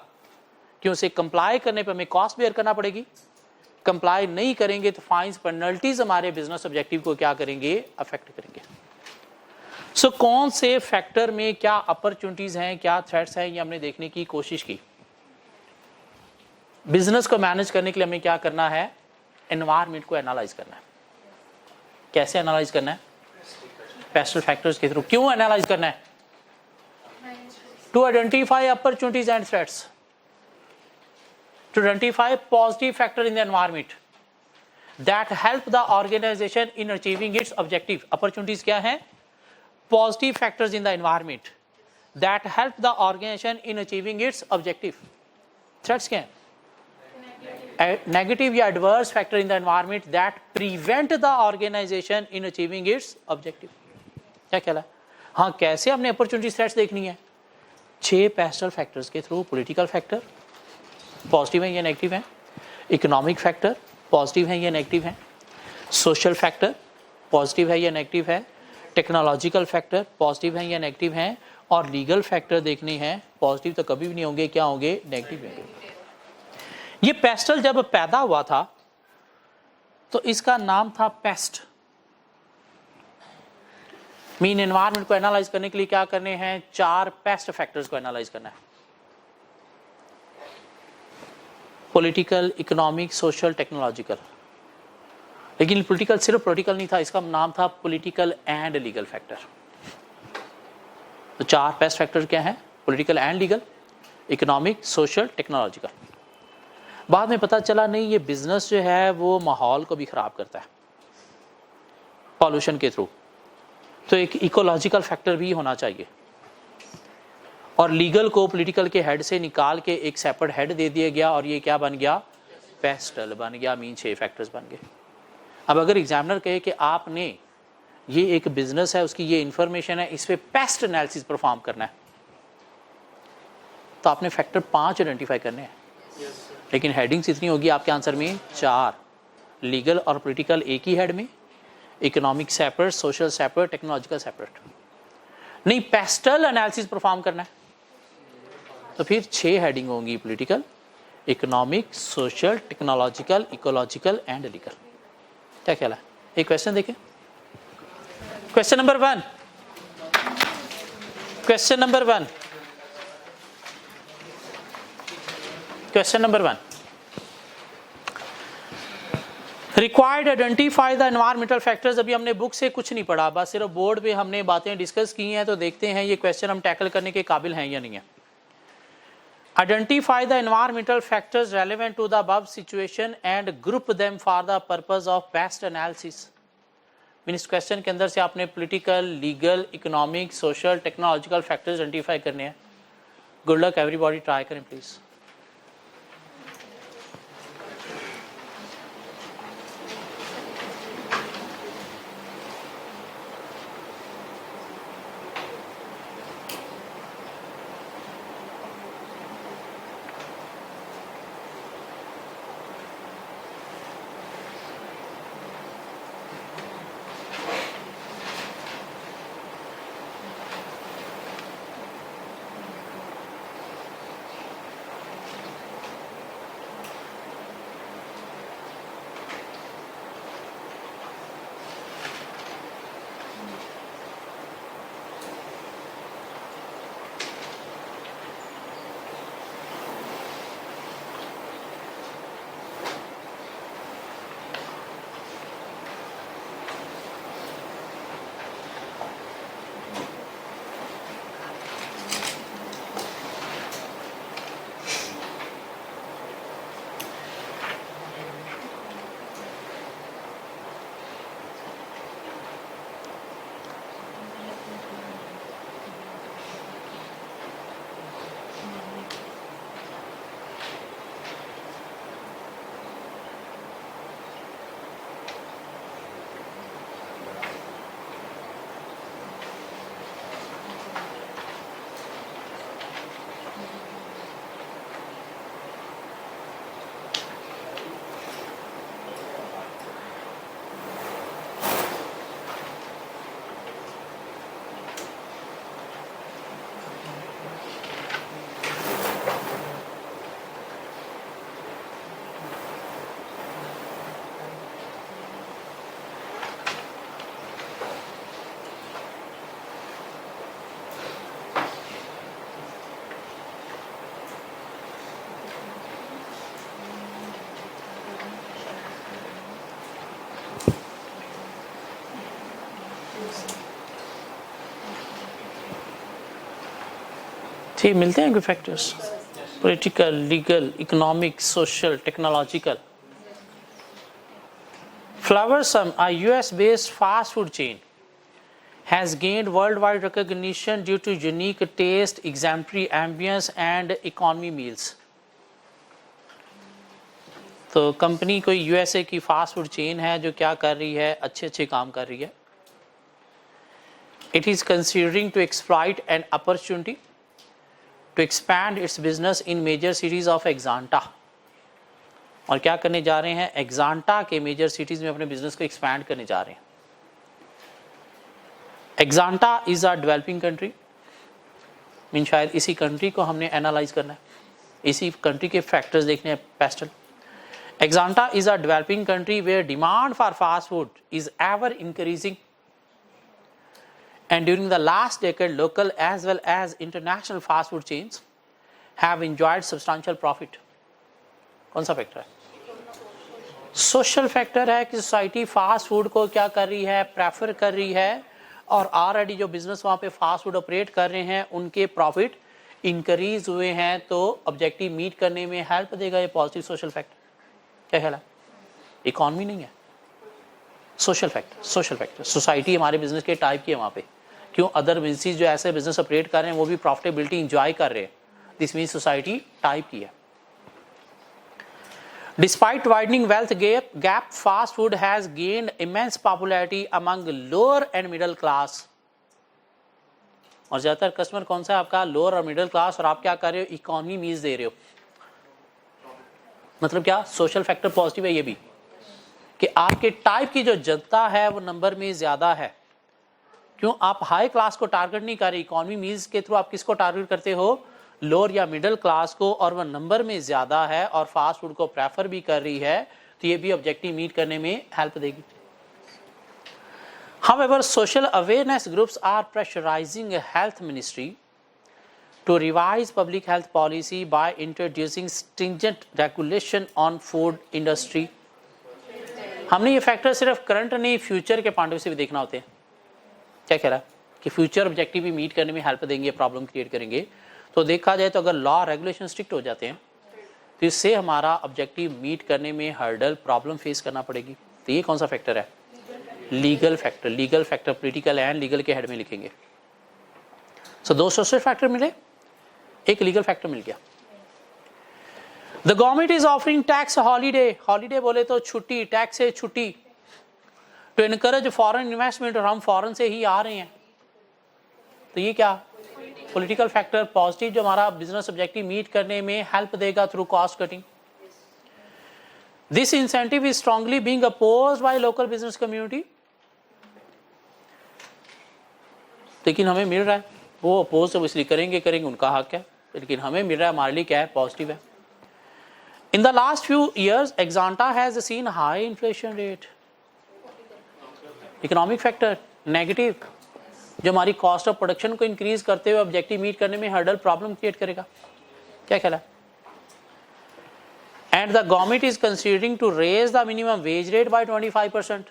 क्यों? उसे कंप्लाई करने पर हमें कॉस्ट बेयर करना पड़ेगी। कंप्लाई नहीं करेंगे तो फाइन्स, पेनल्टीज हमारे बिजनेस ऑब्जेक्टिव को क्या करेंगे? अफेक्ट करेंगे। सो कौन से फैक्टर में क्या अपॉर्चुनिटीज हैं, क्या थ्रेट्स हैं, ये हमने देखने की कोशिश की। बिजनेस को मैनेज करने के लिए हमें क्या करना है? एनवायरनमेंट को एनालाइज करना है। कैसे एनालाइज करना है? पेस्टल फैक्टर्स के थ्रू। क्यों एनालाइज करना है? To identify opportunities and threats, to identify positive factor in the environment that help the organization in achieving its objective. Opportunities क्या हैं? Positive factors in the environment that help the organization in achieving its objective. Threats क्या हैं? Negative या adverse factor in the environment that prevent the organization in achieving its objective. क्या कहला? हाँ, कैसे हमने अपॉर्चुनिटी थ्रेट्स देखनी है? 6 पेस्टल फैक्टर्स के थ्रू। पॉलिटिकल फैक्टर पॉजिटिव है या नेगेटिव है, इकोनॉमिक फैक्टर पॉजिटिव है या नेगेटिव है, सोशल फैक्टर पॉजिटिव है या नेगेटिव है, टेक्नोलॉजिकल फैक्टर पॉजिटिव है या नेगेटिव है, और लीगल फैक्टर देखने हैं। पॉजिटिव तो कभी भी नहीं होंगे, क्या होंगे? नेगेटिव होंगे। ये पेस्टल जब पैदा हुआ था तो इसका नाम था पेस्ट। मीन एनवायरनमेंट को एनालाइज करने के लिए क्या करने हैं? 4 पेस्ट फैक्टर्स को एनालाइज करना है। Political, economic, social, technological. लेकिन पॉलिटिकल सिर्फ पॉलिटिकल नहीं था, इसका नाम था पॉलिटिकल एंड लीगल फैक्टर। तो 4 पेस्ट फैक्टर क्या हैं? Political and legal, economic, social, technological. बाद में पता चला नहीं, ये बिजनेस जो है वो माहौल को भी खराब करता है पॉल्यूशन के थ्रू। तो एक इकोलॉजिकल फैक्टर भी होना चाहिए। और लीगल को पॉलिटिकल के हेड से निकाल के एक सेपरेट हेड दे दिया गया और ये क्या बन गया? पेस्टल बन गया। मीन 6 फैक्टर्स बन गए। अब अगर एग्जामिनर कहे कि आपने ये एक बिजनेस है, उसकी ये इंफॉर्मेशन है, इस पे पेस्ट एनालिसिस परफॉर्म करना है, तो आपने फैक्टर 5 आइडेंटिफाई करने हैं। लेकिन हेडिंग्स इतनी होगी आपके आंसर में 4, लीगल और पॉलिटिकल एक ही हेड में, economic separate, social separate, technological separate. नहीं, पेस्टल एनालिसिस परफॉर्म करना है तो फिर 6 हेडिंग होंगी, political, economic, social, technological, ecological and legal. क्या ख्याल है? एक क्वेश्चन देखें, question number 1, question number 1, question number 1, required identify the environmental factors. अभी हमने बुक से कुछ नहीं पढ़ा, बस सिर्फ बोर्ड पे हमने बातें डिस्कस की हैं, तो देखते हैं ये क्वेश्चन हम टैकल करने के काबिल हैं या नहीं है। Identify the environmental factors relevant to the above situation and group them for the purpose of best analysis. इस क्वेश्चन के अंदर से आपने political, legal, economic, social, technological factors identify करने हैं। गुड लक एवरीबॉडी, ट्राई करें प्लीज। ठीक, मिलते हैं कोई factors, political, legal, economic, social, technological. Flowersome, a US-based fast food chain, has gained worldwide recognition due to unique taste, exemplary ambience and economy meals. तो company कोई USA की fast food chain है जो क्या कर रही है, अच्छे काम कर रही है। It is considering to exploit an opportunity to expand its business in major cities of Exanta. और क्या करने जा रहे हैं, एक्सांटा के मेजर सिटीज में अपने बिजनेस को एक्सपैंड करने जा रहे हैं। Exanta is a developing country, mean शायद इसी कंट्री को हमने एनालाइज करना है, इसी कंट्री के फैक्टर्स देखने हैं। PESTEL, Exanta is a developing country where demand for fast food is ever increasing and during the last decade local as well as international fast food chains have enjoyed substantial profit. कौन सा factor है? Social factor है कि society fast food को क्या कर रही है, प्रेफर कर रही है, और ऑलरेडी जो बिजनेस वहाँ पे फास्ट फूड ऑपरेट कर रहे हैं उनके प्रॉफिट इंक्रीज हुए हैं, तो ऑब्जेक्टिव मीट करने में हेल्प देगा ये पॉजिटिव सोशल फैक्टर। क्या ख्याल है? इकॉनमी नहीं है, social factor. Social factor, society हमारे बिजनेस के टाइप की है वहाँ पे, क्यों अदर बिजनेस जो ऐसे बिजनेस ऑपरेट कर रहे हैं वो भी प्रॉफिटेबिलिटी इंजॉय कर रहे हैं, दिस मीन्स सोसाइटी टाइप की है। Despite widening wealth gap, fast food has gained immense popularity among lower and middle class. और ज्यादातर कस्टमर कौन सा है आपका? लोअर और मिडिल क्लास। और आप क्या कर रहे हो? इकोनॉमी मील्स दे रहे हो। मतलब क्या? सोशल फैक्टर पॉजिटिव है ये भी, कि आपके टाइप की जो जनता है वो नंबर में ज्यादा है। क्यों? आप हाई क्लास को टारगेट नहीं कर रहे, इकोनॉमी मील्स के थ्रू आप किसको टारगेट करते हो? लोअर या मिडिल क्लास को और वह नंबर में ज़्यादा है और फास्ट फूड को प्रेफर भी कर रही है, तो ये भी ऑब्जेक्टिव मीट करने में हेल्प देगी। However, social awareness groups are pressurizing a health ministry to revise public health policy by introducing stringent regulation on food industry. हमने ये फैक्टर सिर्फ करंट नहीं, फ्यूचर के पॉइंट से भी देखना होते हैं। क्या कह रहा है कि फ्यूचर ऑब्जेक्टिव भी मीट करने में हेल्प देंगे, प्रॉब्लम क्रिएट करेंगे। तो देखा जाए तो अगर लॉ रेगुलेशन स्ट्रिक्ट हो जाते हैं तो इससे हमारा ऑब्जेक्टिव मीट करने में हर्डल, प्रॉब्लम फेस करना पड़ेगी। तो ये कौन सा फैक्टर है? Legal factor. Legal factor political and legal के हेड में लिखेंगे। सो दो सोशल फैक्टर मिले, एक लीगल फैक्टर मिल गया। The government is offering tax holiday. Holiday बोले तो छुट्टी, टैक्स है छुट्टी, टू एनकरेज फॉरेन इन्वेस्टमेंट। और हम फॉरेन से ही आ रहे हैं, तो ये क्या पॉलिटिकल फैक्टर पॉजिटिव जो हमारा बिजनेस ऑब्जेक्टिव मीट करने में हेल्प देगा through cost cutting. This incentive is strongly being opposed by local business community. लेकिन हमें मिल रहा है, वो अपोज तो इसलिए करेंगे, उनका हक है, लेकिन हमें मिल रहा है, हमारे लिए क्या है? पॉजिटिव है। In the last few years Exanta has seen high inflation rate. Economic factor negative जो हमारी कॉस्ट ऑफ प्रोडक्शन को इंक्रीज करते हुए ऑब्जेक्टिव मीट करने में हर्डल, प्रॉब्लम क्रिएट करेगा। क्या ख्याल है? And the government is considering to raise the minimum wage rate by 25%।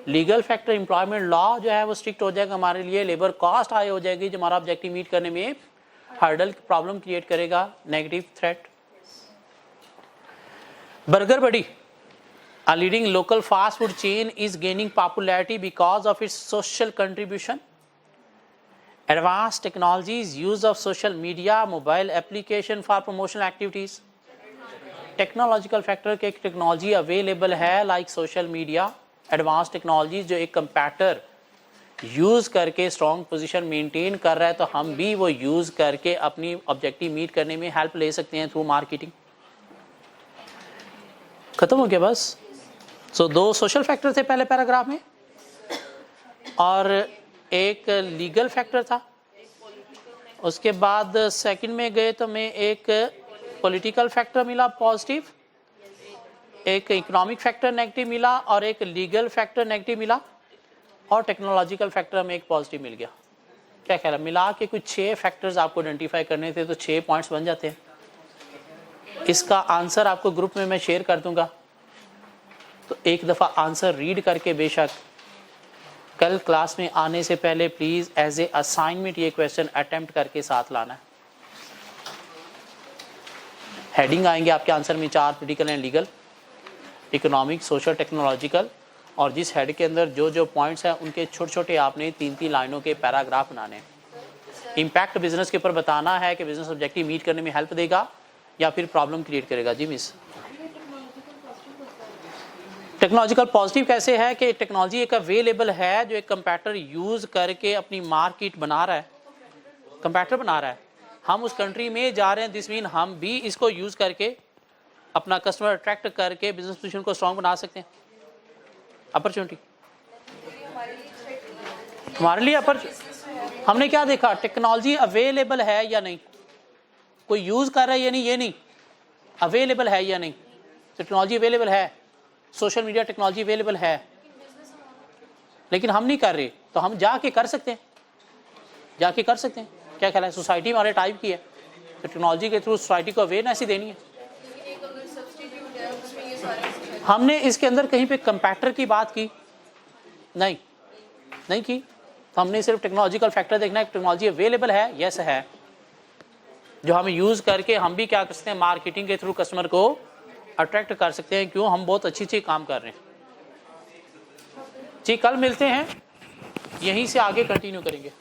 Legal factor employment law जो है वो स्ट्रिक्ट हो जाएगा हमारे लिए, लेबर कॉस्ट हाई हो जाएगी जो हमारा ऑब्जेक्टिव मीट करने में हर्डल, प्रॉब्लम क्रिएट करेगा, नेगेटिव थ्रेट। बर्गर बड़ी A leading local fast food chain is gaining popularity because of its social contribution. Advanced technologies, use of social media, mobile application for promotional activities. Technological factor के technology available है like social media, advanced technologies जो एक competitor use करके strong position maintain कर रहा है, तो हम भी वो use करके अपनी objective meet करने में help ले सकते हैं through marketing। खत्म हो गया बस। सो दो सोशल फैक्टर थे पहले पैराग्राफ में और एक लीगल फैक्टर था। उसके बाद सेकंड में गए तो मैं एक पॉलिटिकल फैक्टर मिला पॉजिटिव, एक इकोनॉमिक फैक्टर नेगेटिव मिला और एक लीगल फैक्टर नेगेटिव मिला और टेक्नोलॉजिकल फैक्टर में एक पॉजिटिव मिल गया। क्या ख्याल है? मिला के कुछ 6 फैक्टर्स आपको आइडेंटिफाई करने थे, तो 6 पॉइंट्स बन जाते हैं। इसका आंसर आपको ग्रुप में मैं शेयर कर दूंगा, तो एक दफ़ा आंसर रीड करके बेशक कल क्लास में आने से पहले प्लीज़ एज ए असाइनमेंट ये क्वेश्चन अटेम्प्ट करके साथ लाना है। हेडिंग आएंगे आपके आंसर में 4, political and legal, economic, social, technological, और जिस हेड के अंदर जो जो पॉइंट्स हैं उनके छोटे छोटे आपने 3-3 लाइनों के पैराग्राफ बनाने हैं। इम्पैक्ट बिजनेस के ऊपर बताना है कि बिजनेस ऑब्जेक्टिव मीट करने में हेल्प देगा या फिर प्रॉब्लम क्रिएट करेगा। जी मिस, टेक्नोलॉजिकल पॉजिटिव कैसे है कि टेक्नोलॉजी एक अवेलेबल है जो एक कंपैटर यूज करके अपनी मार्केट बना रहा है, कंपैटर बना रहा है, हम उस कंट्री में जा रहे हैं, दिस मीन हम भी इसको यूज करके अपना कस्टमर अट्रैक्ट करके बिजनेस पोजीशन को स्ट्रॉन्ग बना सकते हैं। अपॉर्चुनिटी हमारे लिए हमने क्या देखा? टेक्नोलॉजी अवेलेबल है या नहीं, कोई यूज कर रहा है या नहीं, ये नहीं, अवेलेबल है या नहीं। टेक्नोलॉजी अवेलेबल है, सोशल मीडिया टेक्नोलॉजी अवेलेबल है, लेकिन हम नहीं कर रहे, तो हम जाके कर सकते हैं, जाके कर सकते हैं। क्या ख्याल है? सोसाइटी हमारे टाइप की है, तो टेक्नोलॉजी के थ्रू सोसाइटी को अवेयरनेस ही देनी है। हमने इसके अंदर कहीं पे कंपैक्टर की बात की नहीं की, तो हमने सिर्फ टेक्नोलॉजिकल फैक्टर देखना है। टेक्नोलॉजी अवेलेबल है, यस है, जो हम यूज करके हम भी क्या कर सकते हैं, मार्केटिंग के थ्रू कस्टमर को अट्रैक्ट कर सकते हैं। क्यों? हम बहुत अच्छी काम कर रहे हैं। जी, कल मिलते हैं, यहीं से आगे कंटिन्यू करेंगे।